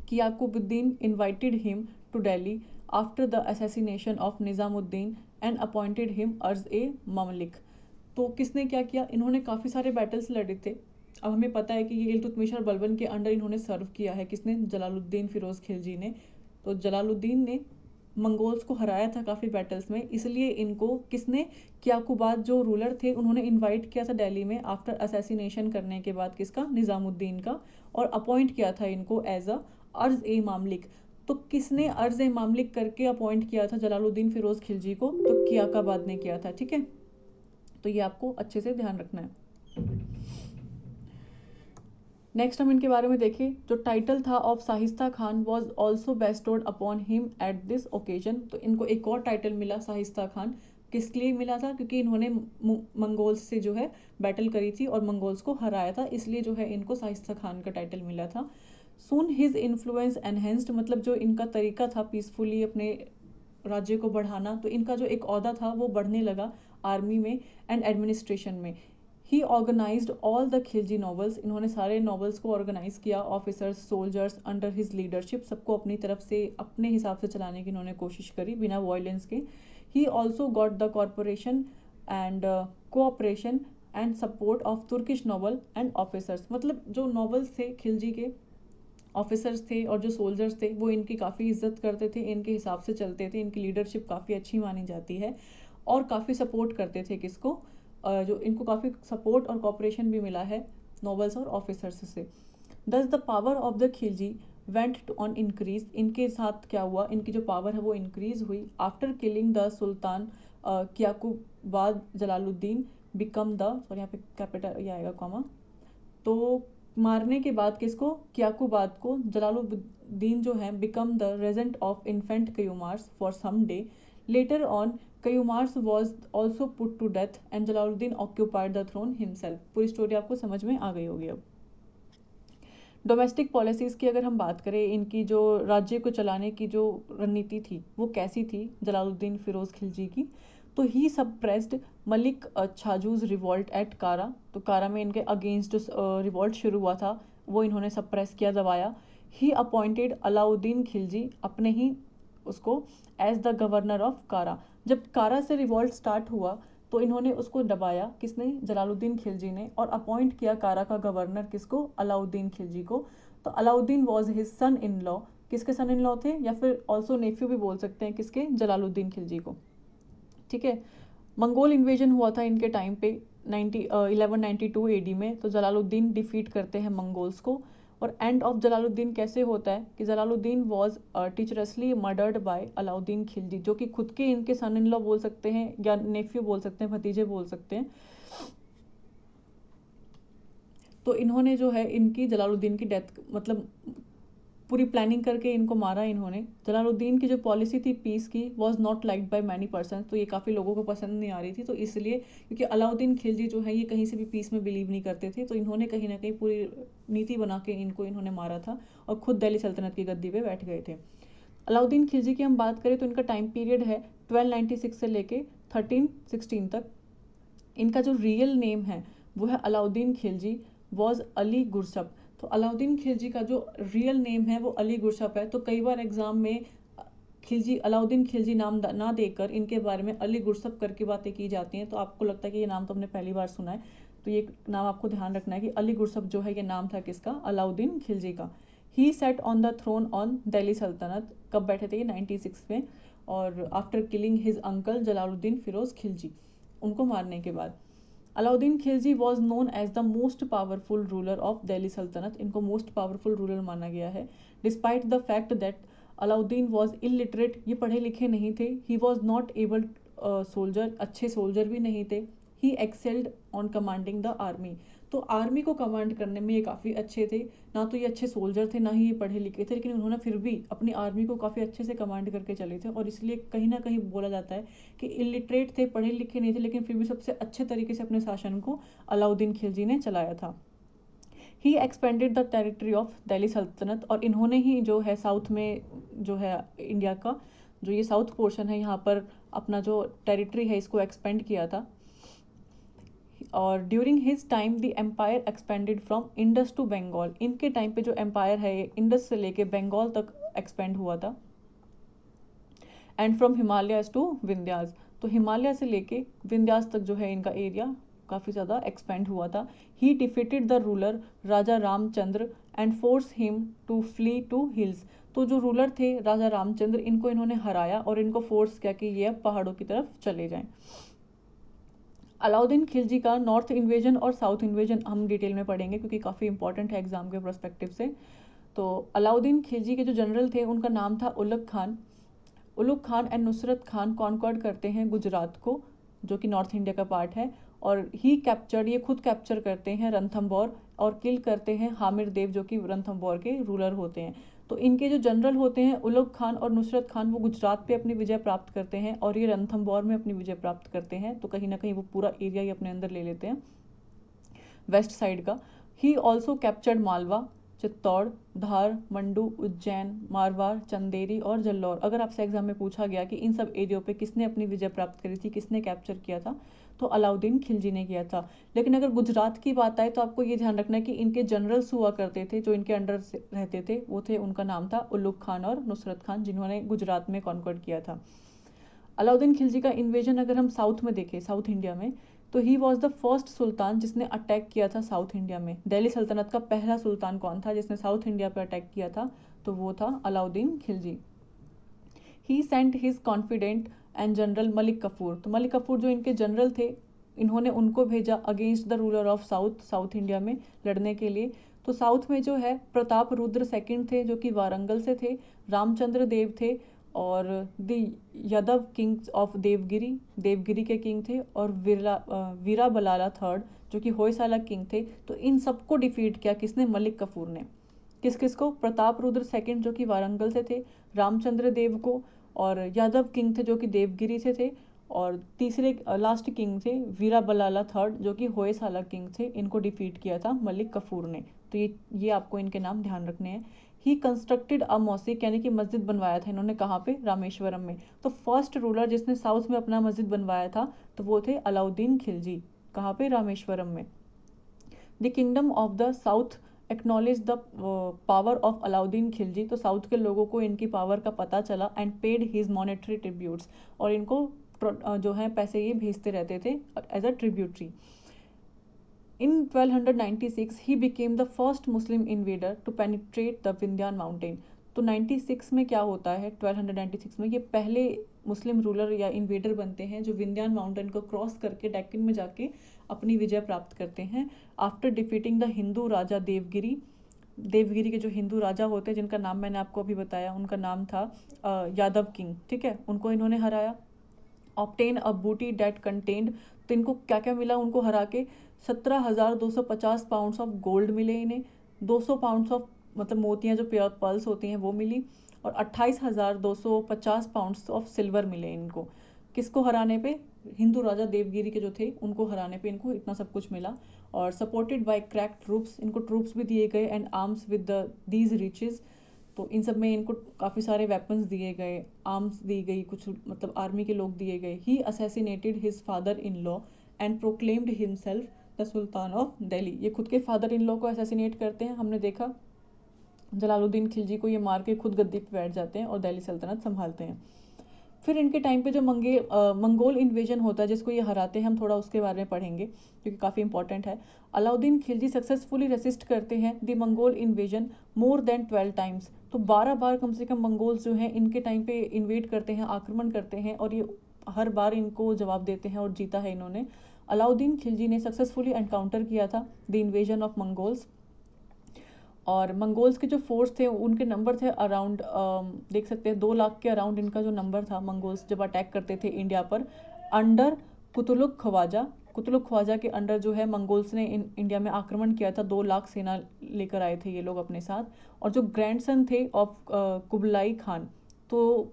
Qiyaqubuddin invited him to Delhi after the assassination of Nizamuddin and appointed him as a Mamlik। तो किसने क्या किया, इन्होंने काफ़ी सारे बैटल्स लड़े थे। अब हमें पता है कि ये इल्तुतमिश और बलबन के अंडर इन्होंने सर्व किया है, किसने, जलालुद्दीन फिरोज़ खिलजी ने। तो जलालुद्दीन ने मंगोल्स को हराया था काफ़ी बैटल्स में, इसलिए इनको किसने, क्याकुबाद जो रूलर थे उन्होंने इनवाइट किया था दिल्ली में आफ्टर असैसिनेशन करने के बाद, किसका, निज़ामुद्दीन का। और अपॉइंट किया था इनको एज अ अर्ज ए मामलिक। तो किसने अर्ज ए मामलिक करके अपॉइंट किया था जलालुद्दीन फिरोज़ खिलजी को, तो कियाकाबाद ने किया था, ठीक है। तो ये आपको अच्छे से ध्यान रखना है। नेक्स्ट हम इनके बारे में देखें, जो टाइटल था of Shaista Khan was also bestowed upon him at this occasion. तो इनको एक और टाइटल मिला शाहिस्ता खान, किस लिए मिला था, क्योंकि इन्होंने मंगोल्स से जो है बैटल करी थी और मंगोल्स को हराया था, इसलिए जो है इनको शाहिस्ता खान का टाइटल मिला था। सून हिज इन्फ्लुएंस एनहेंस्ड, मतलब जो इनका तरीका था पीसफुली अपने राज्य को बढ़ाना, तो इनका जो एक ओहदा था वो बढ़ने लगा आर्मी में एंड एडमिनिस्ट्रेशन में। He organized all the Khilji nobles, इन्होंने सारे नॉवेल्स को ऑर्गेनाइज किया, officers soldiers under his leadership, सबको अपनी तरफ से अपने हिसाब से चलाने की इन्होंने कोशिश करी बिना वॉयलेंस के। He also got the corporation and cooperation and support of Turkish novel and officers, मतलब जो नॉवेल्स थे खिलजी के ऑफिसर्स थे और जो सोल्जर्स थे वो इनकी काफ़ी इज्जत करते थे, इनके हिसाब से चलते थे, इनकी लीडरशिप काफ़ी अच्छी मानी जाती है और काफ़ी सपोर्ट करते थे किसको, जो इनको काफ़ी सपोर्ट और कॉपरेशन भी मिला है नॉवेल्स और ऑफिसर्स से। Thus the power of the Khilji went to on increase, इनके साथ क्या हुआ, इनकी जो पावर है वो इंक्रीज हुई after killing the sultan Qaiqabad Jalaluddin become the, sorry यहाँ पे कैपिटल ये आएगा कॉमा, तो मारने के बाद किसको, क्याकुबाद को, जलालुद्दीन जो है become the regent of infant Kayumars for some day. Later on Kayumars was also put to death and Jalaluddin occupied the throne himself. पूरी स्टोरी आपको समझ में आ गई होगी। अब डोमेस्टिक पॉलिसीज़ की अगर हम बात करें, इनकी जो राज्य को चलाने की जो रणनीति थी वो कैसी थी जलालुद्दीन फिरोज़ खिलजी की, तो ही सप्रेस्ड मलिक छाजूज रिवॉल्ट एट कारा, तो कारा में इनके अगेंस्ट जो रिवॉल्ट शुरू हुआ था वो इन्होंने सप्रेस किया, दबाया। ही अपॉइंटेड अलाउद्दीन खिलजी, अपने ही उसको, एज द गवर्नर ऑफ कारा। जब कारा से रिवॉल्ट स्टार्ट हुआ तो इन्होंने उसको दबाया, किसने, जलालुद्दीन खिलजी ने, और अपॉइंट किया कारा का गवर्नर किसको, अलाउद्दीन खिलजी को। तो Alauddin was his son in law, किसके सन इन लॉ थे, या फिर ऑल्सो नेफ्यू भी बोल सकते हैं, किसके, जलालुद्दीन खिलजी को, ठीक है। मंगोल इन्वेजन हुआ था इनके टाइम पे 1192 एडी में, तो जलालुद्दीन डिफीट करते हैं मंगोल्स को। और एंड ऑफ जलालुद्दीन कैसे होता है कि Jalaluddin was treacherously murdered by Alauddin Khilji, जो कि खुद के इनके सन इन लॉ बोल सकते हैं या नेफ्यू बोल सकते हैं, भतीजे बोल सकते हैं। तो इन्होंने जो है इनकी जलालुद्दीन की डेथ, मतलब पूरी प्लानिंग करके इनको मारा इन्होंने। जलालुद्दीन की जो पॉलिसी थी पीस की was not liked by many person, तो ये काफ़ी लोगों को पसंद नहीं आ रही थी, तो इसलिए, क्योंकि अलाउद्दीन खिलजी जो है ये कहीं से भी पीस में बिलीव नहीं करते थे, तो इन्होंने कहीं ना कहीं पूरी नीति बना के इनको इन्होंने मारा था और खुद दिल्ली सल्तनत की गद्दी पर बैठ गए थे। अलाउद्दीन खिलजी की हम बात करें तो इनका टाइम पीरियड है 1296 से लेके 1316 तक। इनका जो रियल नेम है वो है अलाउद्दीन खिलजी वॉज अली गुरसप। तो अलाउद्दीन खिलजी का जो रियल नेम है वो अली गुरसप है। तो कई बार एग्जाम में खिलजी, अलाउद्दीन खिलजी नाम ना देकर इनके बारे में अली गुरसप करके बातें की जाती हैं, तो आपको लगता है कि ये नाम तो हमने पहली बार सुना है, तो ये नाम आपको ध्यान रखना है कि अली गुरसप जो है ये नाम था किसका, अलाउद्दीन खिलजी का। He set on the throne on Delhi Sultanat, कब बैठे थे ये 96 में, और after killing his uncle Jalaluddin Firoz Khilji, उनको मारने के बाद। Alauddin Khilji was known as the most powerful ruler of Delhi Sultanat, इनको मोस्ट पावरफुल रूलर माना गया है, despite the fact that Alauddin was illiterate, ये पढ़े लिखे नहीं थे, he was not able soldier, अच्छे सोल्जर भी नहीं थे, he excelled on commanding the army, तो आर्मी को कमांड करने में ये काफ़ी अच्छे थे, ना तो ये अच्छे सोल्जर थे ना ही ये पढ़े लिखे थे, लेकिन उन्होंने फिर भी अपनी आर्मी को काफ़ी अच्छे से कमांड करके चले थे, और इसलिए कहीं ना कहीं बोला जाता है कि इलिटरेट थे, पढ़े लिखे नहीं थे, लेकिन फिर भी सबसे अच्छे तरीके से अपने शासन को अलाउद्दीन खिलजी ने चलाया था। He expanded the territory of Delhi Sultanat, और इन्होंने ही जो है साउथ में जो है इंडिया का जो ये साउथ पोर्शन है यहाँ पर अपना जो टेरिटरी है इसको एक्सपेंड किया था। और during his time the empire expanded from Indus to Bengal, इनके टाइम पे जो एम्पायर है ये इंडस से लेके बंगाल तक एक्सपेंड हुआ था। And from Himalayas to Vindhyas, तो हिमालय से लेके विंध्यास तक जो है इनका एरिया काफ़ी ज़्यादा एक्सपेंड हुआ था। He defeated the ruler Raja Ramchandra and force him to flee to hills, तो जो रूलर थे राजा रामचंद्र इनको इन्होंने हराया और इनको फोर्स किया कि ये अब पहाड़ों की तरफ चले जाएं। अलाउद्दीन खिलजी का नॉर्थ इन्वेजन और साउथ इन्वेजन हम डिटेल में पढ़ेंगे क्योंकि काफ़ी इंपॉर्टेंट है एग्जाम के पर्सपेक्टिव से। तो अलाउद्दीन खिलजी के जो जनरल थे उनका नाम था उलग खान। उलुग खान एंड नुसरत खान कॉन्कॉर्ड करते हैं गुजरात को, जो कि नॉर्थ इंडिया का पार्ट है, और ही कैप्चर्ड, ये खुद कैप्चर करते हैं रणथंबोर और किल करते हैं हामिर देव जो कि रणथंबोर के रूलर होते हैं। तो इनके जो जनरल होते हैं उलुग खान और नुसरत खान वो गुजरात पे अपनी विजय प्राप्त करते हैं और ये रणथंबोर में अपनी विजय प्राप्त करते हैं, तो कहीं ना कहीं वो पूरा एरिया ही अपने अंदर ले लेते हैं वेस्ट साइड का। He also captured Malwa, Chittor, Dhar, mandu, Ujjain, Marwar, Chanderi और जल्लौर। अगर आपसे एग्जाम में पूछा गया कि इन सब एरियो पे किसने अपनी विजय प्राप्त करी थी, किसने कैप्चर किया था, तो अलाउद्दीन खिलजी ने किया था। लेकिन अगर गुजरात की बात आए तो आपको ये ध्यान रखना है कि इनके जनरल्स हुआ करते थे जो इनके अंडर रहते थे, वो थे, उनका नाम था उल्लुग खान और नुसरत खान, जिन्होंने गुजरात में कॉन्कर्ड किया था। अलाउद्दीन खिलजी का इन्वेजन अगर हम साउथ में देखें, साउथ इंडिया में, तो ही वॉज द फर्स्ट सुल्तान जिसने अटैक किया था साउथ इंडिया में। दिल्ली सल्तनत का पहला सुल्तान कौन था जिसने साउथ इंडिया पर अटैक किया था, तो वो था Alauddin Khilji. He sent his confident and general Malik Kafur, तो मलिक कफूर जो इनके जनरल थे, इन्होंने उनको भेजा against the ruler of south, south India में लड़ने के लिए। तो साउथ में जो है प्रताप रुद्र सेकंड थे जो कि वारंगल से थे, रामचंद्र देव थे, और the Yadav kings of Devgiri, Devgiri के किंग थे, और वीरा बलाला थर्ड जो कि होयसाला किंग थे। तो इन सबको डिफीट किया किसने, मलिक कफूर ने। किस किस को, प्रताप रुद्र सेकंड जो कि वारंगल से थे, रामचंद्र देव को, और यादव किंग थे जो कि देवगिरी से थे, और तीसरे लास्ट किंग थे वीरा बलाला थर्ड जो कि होयसाला किंग थे। इनको डिफीट किया था मलिक कफूर ने। तो ये आपको इनके नाम ध्यान रखने हैं। ही कंस्ट्रक्टेड अ मॉस्क, यानी कि मस्जिद बनवाया था इन्होंने, कहाँ पे, रामेश्वरम में। तो फर्स्ट रूलर जिसने साउथ में अपना मस्जिद बनवाया था तो वो थे अलाउद्दीन खिलजी, कहाँ पे, रामेश्वरम में। The kingdom of the south acknowledge the power of Alauddin Khilji, तो साउथ के लोगों को इनकी पावर का पता चला, and paid his monetary tributes, और इनको जो है पैसे ये भेजते रहते थे as a tributary. In 1296 he became the first Muslim invader to penetrate the Vindhyan mountain। तो 96 में क्या होता है, 1296 में ये पहले मुस्लिम रूलर या इन्वेडर बनते हैं जो विंध्यान माउंटेन को क्रॉस करके डेक्कन में जाके अपनी विजय प्राप्त करते हैं। आफ्टर डिफीटिंग द हिंदू राजा देवगिरी, देवगिरी के जो हिंदू राजा होते हैं जिनका नाम मैंने आपको अभी बताया, उनका नाम था यादव किंग, ठीक है, उनको इन्होंने हराया। ऑप्टेन अ बूटी डेट कंटेन्ड, तो इनको क्या क्या मिला उनको हरा के, 17,250 पाउंड्स ऑफ गोल्ड मिले इन्हें, 200 पाउंड्स ऑफ मतलब मोतियाँ जो प्योर पर्ल्स होती हैं वो मिली, और 28,250 पाउंड्स ऑफ सिल्वर मिले इनको। किसको हराने पे, हिंदू राजा देवगिरी के जो थे उनको हराने पे इनको इतना सब कुछ मिला। और सपोर्टेड बाय क्रैक ट्रूप्स, इनको ट्रूप्स भी दिए गए, and arms with these riches, तो इन सब में इनको काफ़ी सारे वेपन्स दिए गए, आर्म्स दी गई, कुछ मतलब आर्मी के लोग दिए गए। He assassinated his father in law and proclaimed himself the sultan of Delhi, ये खुद के फादर इन लॉ को असैसिनेट करते हैं, हमने देखा जलालुद्दीन खिलजी को ये मार के खुद गद्दी पे बैठ जाते हैं और दिल्ली सल्तनत संभालते हैं। फिर इनके टाइम पे जो मंगोल इन्वेजन होता है जिसको ये हराते हैं, हम थोड़ा उसके बारे में पढ़ेंगे क्योंकि काफ़ी इंपॉर्टेंट है। अलाउद्दीन खिलजी सक्सेसफुली रेसिस्ट करते हैं the Mongol invasion more than 12 times, तो 12 बार कम से कम मंगोल्स जो हैं इनके टाइम पे इन्वेड करते हैं, आक्रमण करते हैं, और ये हर बार इनको जवाब देते हैं और जीता है इन्होंने। अलाउद्दीन खिलजी ने सक्सेसफुली एनकाउंटर किया था द इन्वेजन ऑफ मंगोल्स। और मंगोल्स के जो फोर्स थे उनके नंबर थे अराउंड, देख सकते हैं 2 लाख के अराउंड इनका जो नंबर था मंगोल्स जब अटैक करते थे इंडिया पर अंडर कुतुलुक ख्वाजा। कुतुलुक ख्वाजा के अंडर जो है मंगोल्स ने इंडिया में आक्रमण किया था। 2 लाख सेना लेकर आए थे ये लोग अपने साथ। और जो ग्रैंडसन थे ऑफ कुबलाई खान, तो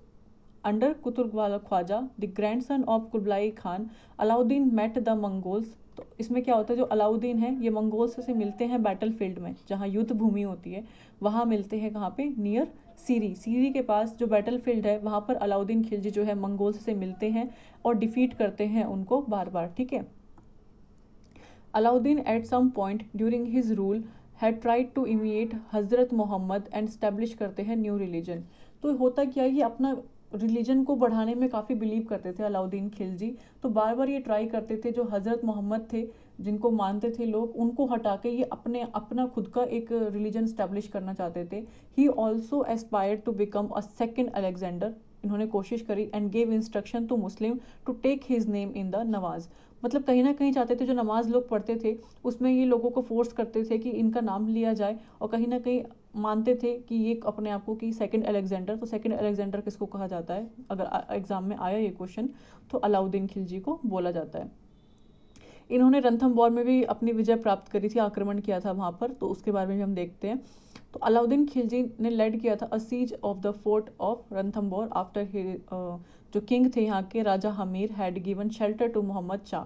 under Qutlugh Khwaja the grandson of Kublai Khan Alauddin met the Mongols. तो इसमें क्या होता है, जो अलाउद्दीन है ये मंगोल्स से मिलते हैं बैटल फील्ड में, जहाँ युद्ध भूमि होती है वहाँ मिलते हैं। कहाँ पे? नियर सीरी। सीरी के पास जो बैटल फील्ड है वहाँ पर अलाउद्दीन खिलजी जो है मंगोल्स से मिलते हैं और डिफीट करते हैं उनको बार बार। ठीक है। Alauddin at some point during his rule had tried to imitate Hazrat Mohammad and establish करते हैं न्यू रिलीजन। तो होता क्या है, ये अपना रिलीजन को बढ़ाने में काफ़ी बिलीव करते थे अलाउद्दीन खिलजी। तो बार बार ये ट्राई करते थे, जो हज़रत मोहम्मद थे जिनको मानते थे लोग, उनको हटा के ये अपना खुद का एक रिलीजन स्टैब्लिश करना चाहते थे। He also aspired to become a second Alexander. इन्होंने कोशिश करी and gave instruction to Muslim to take his name in the नमाज। मतलब कहीं ना कहीं चाहते थे, जो नमाज लोग पढ़ते थे उसमें ये लोगों को फोर्स करते थे कि इनका नाम लिया जाए, और कहीं ना कहीं मानते थे कि ये अपने आप को कि सेकंड अलेक्जेंडर। तो सेकंड अलेक्जेंडर किसको कहा जाता है, अगर एग्जाम में आया ये क्वेश्चन, तो अलाउद्दीन खिलजी को बोला जाता है। इन्होंने रणथंबोर में भी अपनी विजय प्राप्त करी थी, आक्रमण किया था वहाँ पर, तो उसके बारे में भी हम देखते हैं। तो अलाउद्दीन खिलजी ने लेड किया था a siege of the fort of Ranthambore after जो किंग थे यहाँ के राजा Hamir had given shelter to Mohammad Shah.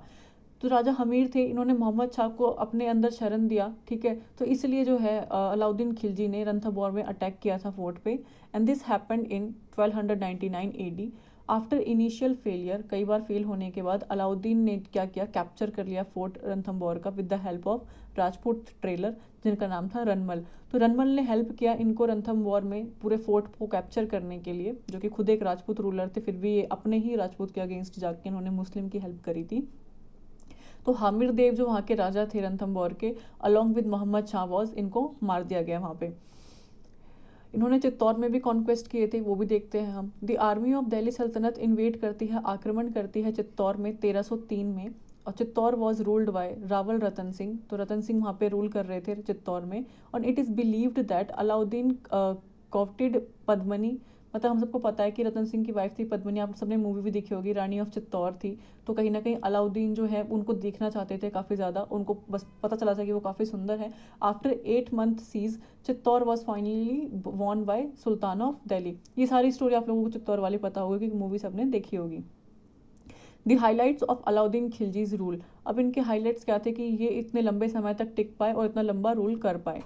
तो राजा हमीर थे, इन्होंने मोहम्मद शाह को अपने अंदर शरण दिया। ठीक है। तो इसलिए जो है अलाउद्दीन खिलजी ने रणथंबोर में अटैक किया था फोर्ट पे। And this happened in 1299 AD। After initial failure, कई बार फेल होने के बाद अलाउद्दीन ने क्या किया, कैप्चर कर लिया फोर्ट रणथंबोर का with the help of Rajput trailer जिनका नाम था रनमल। तो रनमल ने हेल्प किया इनको रणथंबोर में पूरे फोर्ट को कैप्चर करने के लिए, जो कि खुद एक राजपूत रूलर थे, फिर भी ये अपने ही राजपूत के अगेंस्ट जाके इन्होंने मुस्लिम की हेल्प करी थी। तो हामिर देव जो वहाँ के राजा थे रणथंबोर के, अलॉन्ग विद मोहम्मद शाहबाज, इनको मार दिया गया वहाँ पे। इन्होंने चित्तौड़ में भी कॉन्क्वेस्ट किए थे, वो भी देखते हैं हम। द आर्मी ऑफ दिल्ली सल्तनत इन्वेड करती है, आक्रमण करती है चित्तौड़ में 1303 में। और Chittor was ruled by Rawal Ratan Singh. तो रतन सिंह वहाँ पे रूल कर रहे थे चित्तौड़ में। और it is believed that Alauddin coveted Padmini. मतलब हम सबको पता है कि रतन सिंह की वाइफ थी पद्मिनी, आप सबने मूवी भी देखी होगी, रानी ऑफ चित्तौड़ थी। तो कहीं ना कहीं अलाउद्दीन जो है उनको देखना चाहते थे काफ़ी ज़्यादा, उनको बस पता चला था कि वो काफ़ी सुंदर है। After 8 month siege Chittor was finally won by sultan of Delhi. ये सारी स्टोरी आप लोगों को चित्तौड़ वाली पता होगी क्योंकि मूवी सबने देखी होगी। The highlights of Alauddin Khilji's rule. अब इनके हाईलाइट्स क्या थे कि ये इतने लंबे समय तक टिक पाए और इतना लंबा रूल कर पाए।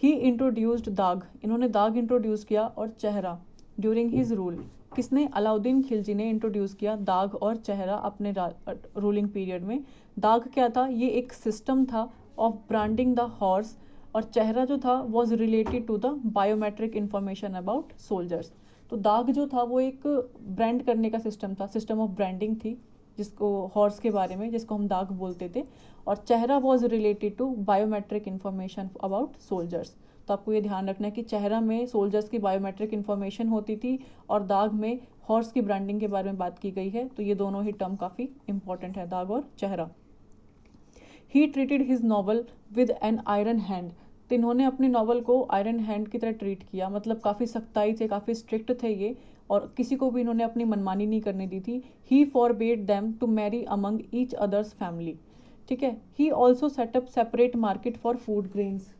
ही इंट्रोड्यूस्ड दाग, इन्होंने दाग इंट्रोड्यूस किया, और चेहरा ड्यूरिंग हिज रूल। किसने? अलाउद्दीन खिलजी ने इंट्रोड्यूस किया दाग और चेहरा अपने रूलिंग पीरियड में। दाग क्या था? ये एक सिस्टम था ऑफ ब्रांडिंग द हॉर्स। और चेहरा जो था was related to the biometric information about soldiers. तो दाग जो था वो एक ब्रांड करने का सिस्टम था, सिस्टम ऑफ ब्रांडिंग थी जिसको हॉर्स के बारे में, जिसको हम दाग बोलते थे। और चेहरा was related to biometric information about soldiers. तो आपको ये ध्यान रखना है कि चेहरा में सोल्जर्स की बायोमेट्रिक इंफॉर्मेशन होती थी और दाग में हॉर्स की ब्रांडिंग के बारे में बात की गई है। तो ये दोनों ही टर्म काफ़ी इंपॉर्टेंट है, दाग और चेहरा। He treated his novel with an iron hand. तो इन्होंने अपने नॉवल को आयरन हैंड की तरह ट्रीट किया, मतलब काफ़ी सख्ताई थे, काफ़ी स्ट्रिक्ट थे ये, और किसी को भी इन्होंने अपनी मनमानी नहीं करने दी थी। He forbade them to marry among each others family. ठीक है। He also setup separate market for food grains.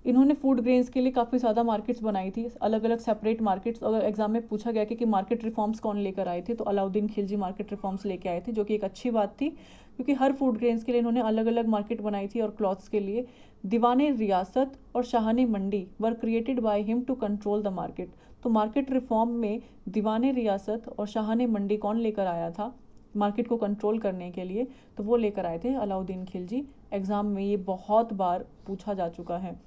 इन्होंने फूड ग्रेन्स के लिए काफ़ी ज़्यादा मार्केट्स बनाई थी, अलग अलग सेपरेट मार्केट्स। अगर एग्जाम में पूछा गया कि मार्केट रिफॉर्म्स कौन लेकर आए थे, तो अलाउद्दीन खिलजी मार्केट रिफॉर्म्स लेके आए थे, जो कि एक अच्छी बात थी क्योंकि हर फूड ग्रेन्स के लिए इन्होंने अलग अलग मार्केट बनाई थी। और क्लॉथ्स के लिए दीवाने रियासत और Shahana-i Mandi were created by him to control the market. तो मार्केट रिफॉर्म में दीवाने रियासत और शाहाने मंडी कौन लेकर आया था मार्केट को कंट्रोल करने के लिए? तो वो लेकर आए थे अलाउद्दीन खिलजी। एग्जाम में ये बहुत बार पूछा जा चुका है।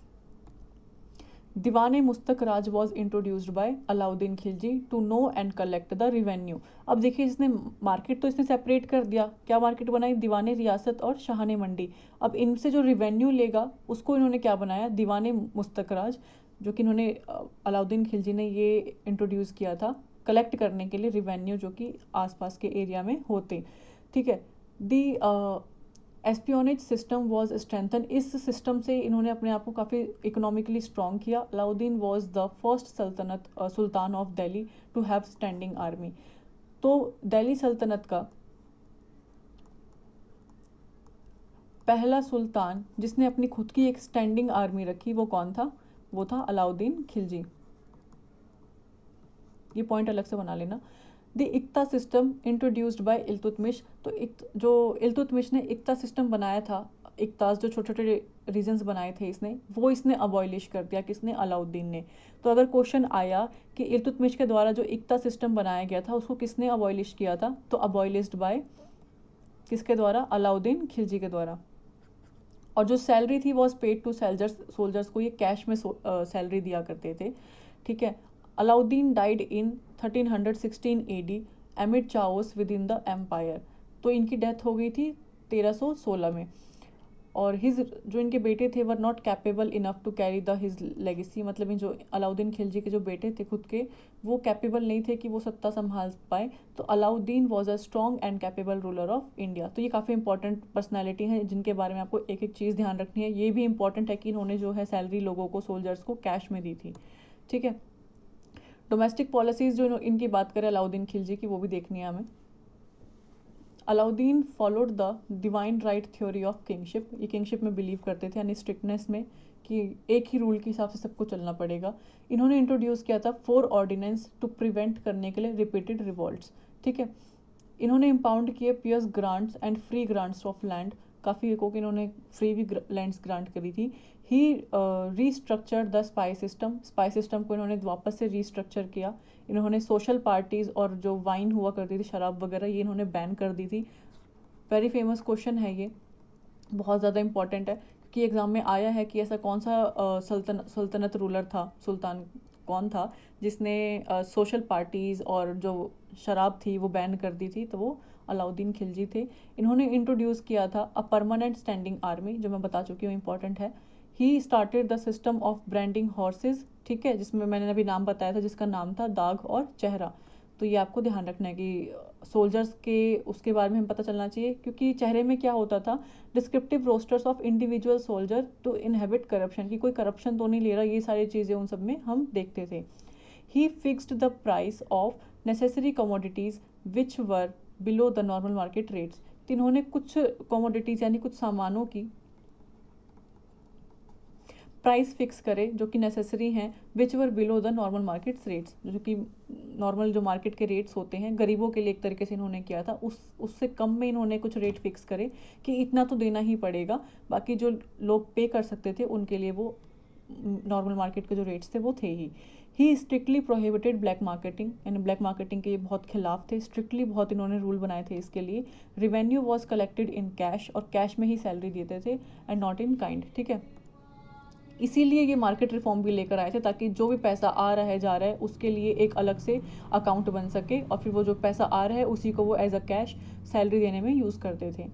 Diwan-i Mustakhraj was introduced by Alauddin Khilji to know and collect the revenue. अब देखिए, इसने मार्केट तो इसने सेपरेट कर दिया, क्या मार्केट बनाई? दीवाने रियासत और शाहाने मंडी। अब इनसे जो रिवेन्यू लेगा उसको इन्होंने क्या बनाया? दीवाने मुस्तक राज, जो कि इन्होंने अलाउद्दीन खिलजी ने ये इंट्रोड्यूस किया था कलेक्ट करने के लिए रिवेन्यू जो कि आसपास के एरिया में होते, ठीक है। The espionage system was strengthen, इस सिस्टम से इन्होंने अपने आप को काफ़ी इकोनॉमिकली स्ट्रॉन्ग किया। Alauddin was the first sultan of Delhi to have standing army. तो दिल्ली सल्तनत का पहला सुल्तान जिसने अपनी खुद की एक स्टैंडिंग आर्मी रखी वो कौन था? वो था अलाउद्दीन खिलजी। ये पॉइंट अलग से बना लेना। The iqta system introduced by Iltutmish, तो जो इल्तुतमिश ने इक्ता सिस्टम बनाया था, इक्तास जो छोटे छोटे रीजन्स बनाए थे इसने अबॉलिश कर दिया। किसने? अलाउद्दीन ने। तो अगर क्वेश्चन आया कि इल्तुतमिश के द्वारा जो इक्ता सिस्टम बनाया गया था उसको किसने अबॉलिश किया था, तो अबॉलिश्ड बाय किसके द्वारा? अलाउद्दीन खिलजी के द्वारा। और जो सैलरी थी वॉज पेड टू सोल्जर्स को ये कैश में सैलरी दिया करते थे, ठीक है। Alauddin died in 1316 AD amid chaos within the empire, तो इनकी डेथ हो गई थी 1316 में। और हिज जो इनके बेटे थे were not capable enough to carry the his legacy, मतलब इन जो अलाउद्दीन खिलजी के जो बेटे थे खुद के, वो कैपेबल नहीं थे कि वो सत्ता संभाल पाए। तो Alauddin was a strong and capable ruler of India. तो ये काफ़ी इंपॉर्टेंट पर्सनैलिटी है जिनके बारे में आपको एक एक चीज़ ध्यान रखनी है। ये भी इंपॉर्टेंट है कि इन्होंने जो है सैलरी लोगों को, सोल्जर्स को कैश में दी थी, ठीक है। डोमेस्टिक पॉलिसीज़ जो इनकी बात करें अलाउद्दीन खिलजी की, वो भी देखनी है हमें। Alauddin followed the divine right theory of kingship, ये किंगशिप में बिलीव करते थे, यानी स्ट्रिक्टनेस में, कि एक ही रूल के हिसाब से सबको चलना पड़ेगा। इन्होंने इंट्रोड्यूस किया था 4 ऑर्डिनेंस टू प्रिवेंट करने के लिए रिपीटेड रिवॉल्ट्स, ठीक है। इन्होंने इम्पाउंड किए pious grants and free grants of land, काफ़ी को कि इन्होंने फ्री भी लैंड्स ग्रांट करी थी। ही रीस्ट्रक्चर्ड द स्पाई सिस्टम को इन्होंने वापस से रीस्ट्रक्चर किया। इन्होंने सोशल पार्टीज़ और जो वाइन हुआ करती थी, शराब वगैरह, ये इन्होंने बैन कर दी थी। वेरी फेमस क्वेश्चन है ये, बहुत ज़्यादा इंपॉर्टेंट है क्योंकि एग्ज़ाम में आया है कि ऐसा कौन सा सल्तनत रूलर था, सुल्तान कौन था जिसने सोशल पार्टीज़ और जो शराब थी वो बैन कर दी थी, तो वो अलाउद्दीन खिलजी थे। इन्होंने इंट्रोड्यूस किया था अ परमानेंट स्टैंडिंग आर्मी, जो मैं बता चुकी हूँ इंपॉर्टेंट है। He started the system of branding horse's, ठीक है, जिसमें मैंने अभी नाम बताया था जिसका नाम था दाग और चेहरा। तो ये आपको ध्यान रखना है कि सोल्जर्स के उसके बारे में हमें पता चलना चाहिए, क्योंकि चेहरे में क्या होता था, descriptive rosters of individual soldier to inhibit corruption, की कोई करप्शन तो नहीं ले रहा, ये सारी चीज़ें उन सब में हम देखते थे। He fixed the price of necessary commodities which were below the normal market rates, तो इन्होंने कुछ कमोडिटीज़ यानी कुछ सामानों की प्राइस फिक्स करे जो कि नेसेसरी हैं, which were below the normal market rates, जो कि नॉर्मल जो मार्केट के रेट्स होते हैं गरीबों के लिए एक तरीके से इन्होंने किया था, उससे कम में इन्होंने कुछ रेट फिक्स करे कि इतना तो देना ही पड़ेगा, बाकी जो लोग पे कर सकते थे उनके लिए वो नॉर्मल मार्केट के जो रेट्स थे वो थे ही स्ट्रिक्टली प्रोहिबिटेड ब्लैक मार्केटिंग, यानी ब्लैक मार्केटिंग के ये बहुत खिलाफ थे, स्ट्रिक्टली बहुत इन्होंने रूल बनाए थे इसके लिए। Revenue was collected in cash, और कैश में ही सैलरी देते थे, एंड नॉट इन काइंड, ठीक है। इसीलिए ये मार्केट रिफॉर्म भी लेकर आए थे ताकि जो भी पैसा आ रहा है जा रहा है उसके लिए एक अलग से अकाउंट बन सके, और फिर वो जो पैसा आ रहा है उसी को वो एज अ कैश सैलरी देने में यूज़ करते थे।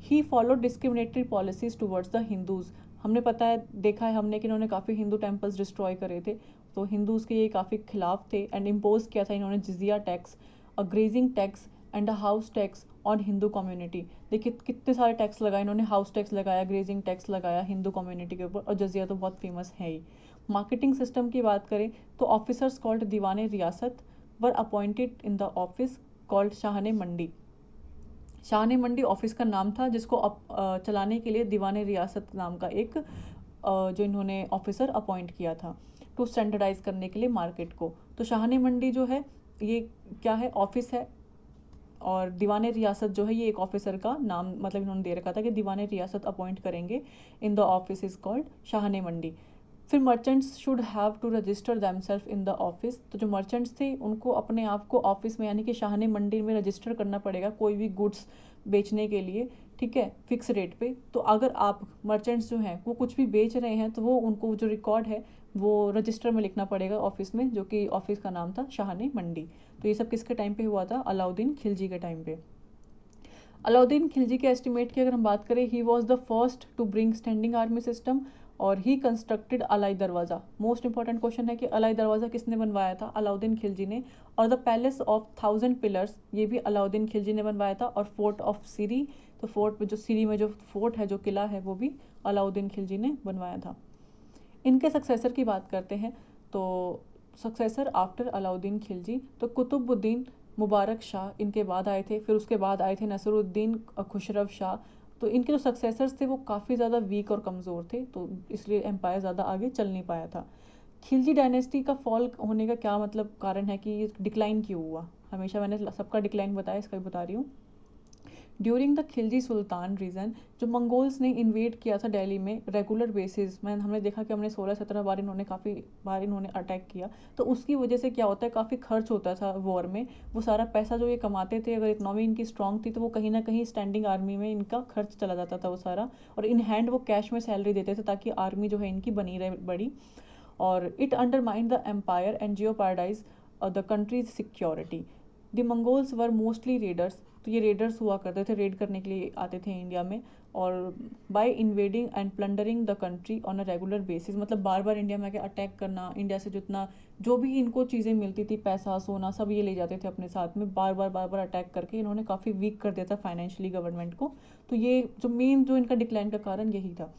He follow discriminatory policies towards the Hindus, हमने पता है देखा है हमने कि इन्होंने काफ़ी हिंदू टेम्पल्स डिस्ट्रॉय करे थे, तो हिंदूज़ के ये काफ़ी खिलाफ थे, एंड इम्पोज किया था इन्होंने jizya tax, a grazing tax and a house tax on Hindu community. देखिए कितने सारे टैक्स लगाए इन्होंने, हाउस टैक्स लगाया, ग्रेजिंग टैक्स लगाया हिंदू कम्युनिटी के ऊपर, और जजिया तो बहुत फेमस है ही। मार्केटिंग सिस्टम की बात करें तो officers called Diwan-i Riyasat were appointed in the office called Shahana-i Mandi. Shahana-i Mandi office का नाम था जिसको चलाने के लिए दीवाने रियासत नाम का एक जो इन्होंने ऑफिसर अपॉइंट किया था टू स्टैंडर्डाइज करने के लिए मार्केट को। तो शाहने मंडी जो है ये क्या है, ऑफिस है, और दीवाने रियासत जो है ये एक ऑफिसर का नाम, मतलब इन्होंने दे रखा था कि दीवाने रियासत अपॉइंट करेंगे in the office is called Shahana-i Mandi. फिर merchants should have to register themselves in the office, तो जो मर्चेंट्स थे उनको अपने आप को ऑफिस में यानी कि शाहने मंडी में रजिस्टर करना पड़ेगा कोई भी गुड्स बेचने के लिए, ठीक है, फिक्स रेट पे। तो अगर आप मर्चेंट्स जो हैं वो कुछ भी बेच रहे हैं तो वो उनको जो रिकॉर्ड है वो रजिस्टर में लिखना पड़ेगा ऑफिस में, जो कि ऑफिस का नाम था शाहने मंडी। तो ये सब किसके टाइम पे हुआ था? अलाउद्दीन खिलजी के टाइम पे। अलाउद्दीन खिलजी के एस्टिमेट की अगर हम बात करें, he was the first to bring standing army system, और ही कंस्ट्रक्टेड अलाई दरवाज़ा। मोस्ट इंपॉर्टेंट क्वेश्चन है कि अलाई दरवाज़ा किसने बनवाया था? अलाउद्दीन खिलजी ने। और द पैलेस ऑफ 1000 पिलर्स, ये भी अलाउद्दीन खिलजी ने बनवाया था। और फोर्ट ऑफ सीरी, तो फोर्ट जो सीरी में जो फोर्ट है, जो किला है, वो भी अलाउद्दीन खिलजी ने बनवाया था। इनके सक्सेसर की बात करते हैं, तो सक्सेसर आफ्टर अलाउद्दीन खिलजी तो कुतुबुद्दीन मुबारक शाह इनके बाद आए थे। फिर उसके बाद आए थे नसरुद्दीन खुशरव शाह। तो इनके जो सक्सेसर्स थे वो काफ़ी ज़्यादा वीक और कमज़ोर थे, तो इसलिए एम्पायर ज़्यादा आगे चल नहीं पाया था। खिलजी डायनेस्टी का फॉल होने का क्या मतलब कारण है कि ये डिक्लाइन क्यों हुआ? हमेशा मैंने सबका डिक्लाइन बताया, इसका भी बता रही हूँ। During the Khilji sultan reign, जो मंगोल्स ने इन्वेड किया था दिल्ली में रेगुलर बेसिस में, हमने देखा कि हमने 16-17 बार इन्होंने काफ़ी बार इन्होंने अटैक किया, तो उसकी वजह से क्या होता है, काफ़ी खर्च होता था वॉर में। वो सारा पैसा जो ये कमाते थे, अगर इकनॉमी इनकी स्ट्रांग थी तो वो कहीं ना कहीं स्टैंडिंग आर्मी में इनका खर्च चला जाता था वो सारा, और इन हैंड वो कैश में सैलरी देते थे ताकि आर्मी जो है इनकी बनी रहे बड़ी। और it undermined the empire and jeopardize the country's security. The Mongols were mostly raiders, तो ये रेडर्स हुआ करते थे, रेड करने के लिए आते थे इंडिया में। और by invading and plundering the country on a regular basis, मतलब बार बार इंडिया में आके अटैक करना, इंडिया से जितना जो भी इनको चीज़ें मिलती थी, पैसा सोना सब ये ले जाते थे अपने साथ में, बार बार अटैक करके इन्होंने काफ़ी वीक कर दिया था फाइनेंशियली गवर्नमेंट को। तो ये जो मेन जो इनका डिक्लाइन का कारण यही था।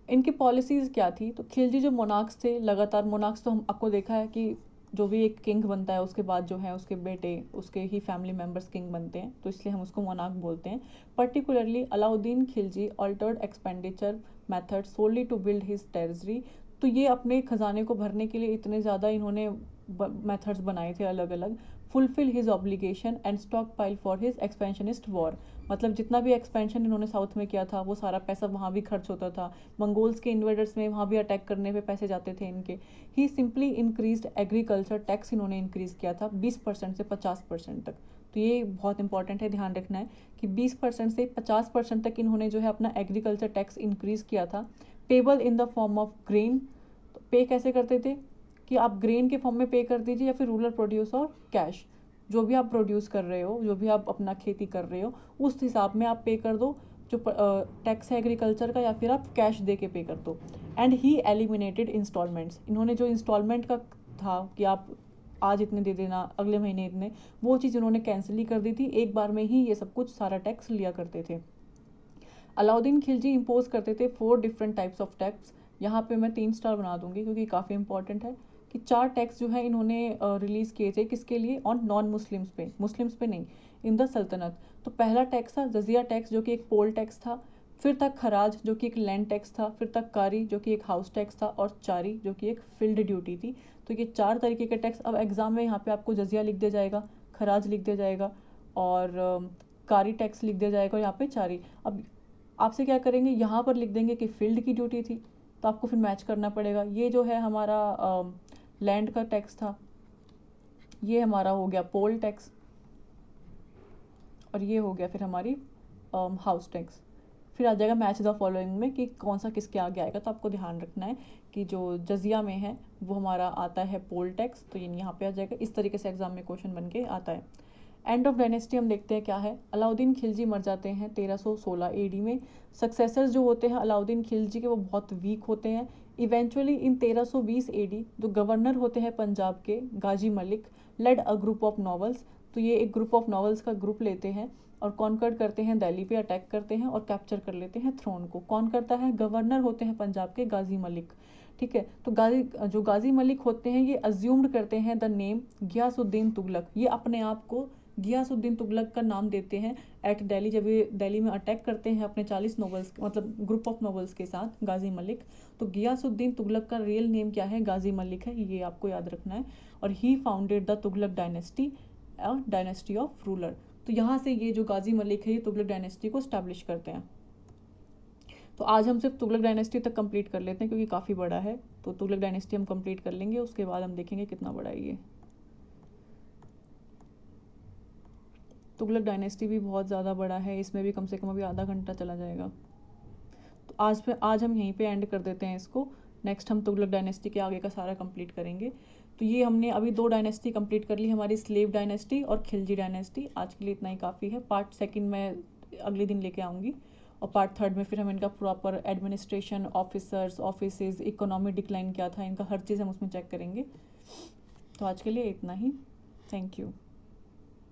इनकी पॉलिसीज़ क्या थी? तो खिलजी जो मोनार्क्स थे, लगातार मोनार्क्स तो हम आपको देखा है कि जो भी एक किंग बनता है उसके बाद जो है उसके बेटे, उसके ही फैमिली मेम्बर्स किंग बनते हैं, तो इसलिए हम उसको मोनार्क बोलते हैं। Particularly Alauddin Khilji altered expenditure method solely to build his territory, तो ये अपने खजाने को भरने के लिए इतने ज़्यादा इन्होंने मेथड्स बनाए थे अलग अलग। Fulfil his obligation and stock pile for his expansionist war, मतलब जितना भी एक्सपेंशन इन्होंने साउथ में किया था वो सारा पैसा वहाँ भी खर्च होता था। मंगोल्स के इन्वेडर्स में वहाँ भी अटैक करने पे पैसे जाते थे इनके। ही सिंपली इंक्रीज्ड एग्रीकल्चर टैक्स, इन्होंने इंक्रीज़ किया था 20% से 50% तक। तो ये बहुत इंपॉर्टेंट है, ध्यान रखना है कि 20% से 50% तक इन्होंने जो है अपना एग्रीकल्चर टैक्स इंक्रीज़ किया था। Payable in the form of grain, तो पे कैसे करते थे कि आप ग्रेन के फॉर्म में पे कर दीजिए, या फिर रूरल प्रोड्यूस और कैश, जो भी आप प्रोड्यूस कर रहे हो, जो भी आप अपना खेती कर रहे हो उस हिसाब में आप पे कर दो जो टैक्स है एग्रीकल्चर का, या फिर आप कैश दे के पे कर दो। एंड ही एलिमिनेटेड इंस्टॉलमेंट्स, इन्होंने जो इंस्टॉलमेंट का था कि आप आज इतने दे देना, अगले महीने इतने, वो चीज़ उन्होंने कैंसिल ही कर दी थी, एक बार में ही ये सब कुछ सारा टैक्स लिया करते थे। अलाउद्दीन खिलजी इम्पोज करते थे 4 डिफरेंट टाइप्स ऑफ टैक्स। यहाँ पे मैं 3 स्टार बना दूंगी क्योंकि काफ़ी इंपॉर्टेंट है कि 4 टैक्स जो है इन्होंने रिलीज़ किए थे, किसके लिए? ऑन नॉन मुस्लिम्स पे, मुस्लिम्स पे नहीं, इन द सल्तनत। तो पहला टैक्स था जजिया टैक्स, जो कि एक पोल टैक्स था। फिर था खराज, जो कि एक लैंड टैक्स था। फिर था कारी, जो कि एक हाउस टैक्स था। और चारी, जो कि एक फील्ड ड्यूटी थी। तो ये 4 तरीके के टैक्स। अब एग्जाम में यहाँ पे आपको जजिया लिख दिया जाएगा, खराज लिख दिया जाएगा, और कारी टैक्स लिख दिया जाएगा, और यहाँ पे चारी। अब आपसे क्या करेंगे, यहाँ पर लिख देंगे कि फील्ड की ड्यूटी थी, तो आपको फिर मैच करना पड़ेगा। ये जो है हमारा लैंड का टैक्स था, ये हमारा हो गया पोल टैक्स, और ये हो गया फिर हमारी हाउस टैक्स। फिर आ जाएगा मैच द फॉलोइंग में कि कौन सा किसके आगे आएगा। तो आपको ध्यान रखना है कि जो जजिया में है वो हमारा आता है पोल टैक्स, तो ये यहाँ पे आ जाएगा। इस तरीके से एग्जाम में क्वेश्चन बन के आता है। एंड ऑफ डायनेस्टी हम देखते हैं क्या है। अलाउद्दीन खिलजी मर जाते हैं 1316 एडी में। सक्सेसर्स जो होते हैं अलाउद्दीन खिलजी के वो बहुत वीक होते हैं। इवेंचुअली इन 1320 एडी जो गवर्नर होते हैं पंजाब के, Ghazi Malik, led a group of nobles, तो ये एक ग्रुप ऑफ नॉवल्स का ग्रुप लेते हैं और कॉन्कर करते हैं, दिल्ली पे अटैक करते हैं और कैप्चर कर लेते हैं थ्रोन को। कौन करता है? गवर्नर होते हैं पंजाब के गाजी मलिक। ठीक है, तो गाजी मलिक होते हैं ये अज्यूम्ड करते हैं द नेम गियासुद्दीन तुगलक, ये अपने आप को गियासुद्दीन तुगलक का नाम देते हैं एट दिल्ली, जब ये दिल्ली में अटैक करते हैं अपने 40 नोबल्स, मतलब ग्रुप ऑफ नोबल्स के साथ, गाजी मलिक। तो गियासुद्दीन तुगलक का रियल नेम क्या है? गाजी मलिक है, ये आपको याद रखना है। और he founded the Tughlaq dynasty, dynasty of ruler. तो यहाँ से ये जो गाजी मलिक है ये तुगलक डायनेस्टी को स्टैब्लिश करते हैं। तो आज हम सिर्फ तुगलक डायनेस्टी तक कंप्लीट कर लेते हैं क्योंकि काफ़ी बड़ा है, तो तुगलक डायनेस्टी हम कंप्लीट कर लेंगे, उसके बाद हम देखेंगे कितना बड़ा है ये। तुगलक डायनेस्टी भी बहुत ज़्यादा बड़ा है, इसमें भी कम से कम अभी आधा घंटा चला जाएगा। तो आज हम यहीं पे एंड कर देते हैं इसको। नेक्स्ट हम तुगलक डायनेस्टी के आगे का सारा कंप्लीट करेंगे। तो ये हमने अभी 2 डायनेस्टी कंप्लीट कर ली, हमारी स्लेव डायनेस्टी और खिलजी डायनेस्टी। आज के लिए इतना ही काफ़ी है। पार्ट सेकंड मैं अगले दिन लेके आऊँगी। और पार्ट थर्ड में फिर हम इनका proper administration, officers, offices, economy decline क्या था, इनका हर चीज़ हम उसमें चेक करेंगे। तो आज के लिए इतना ही। Thank you.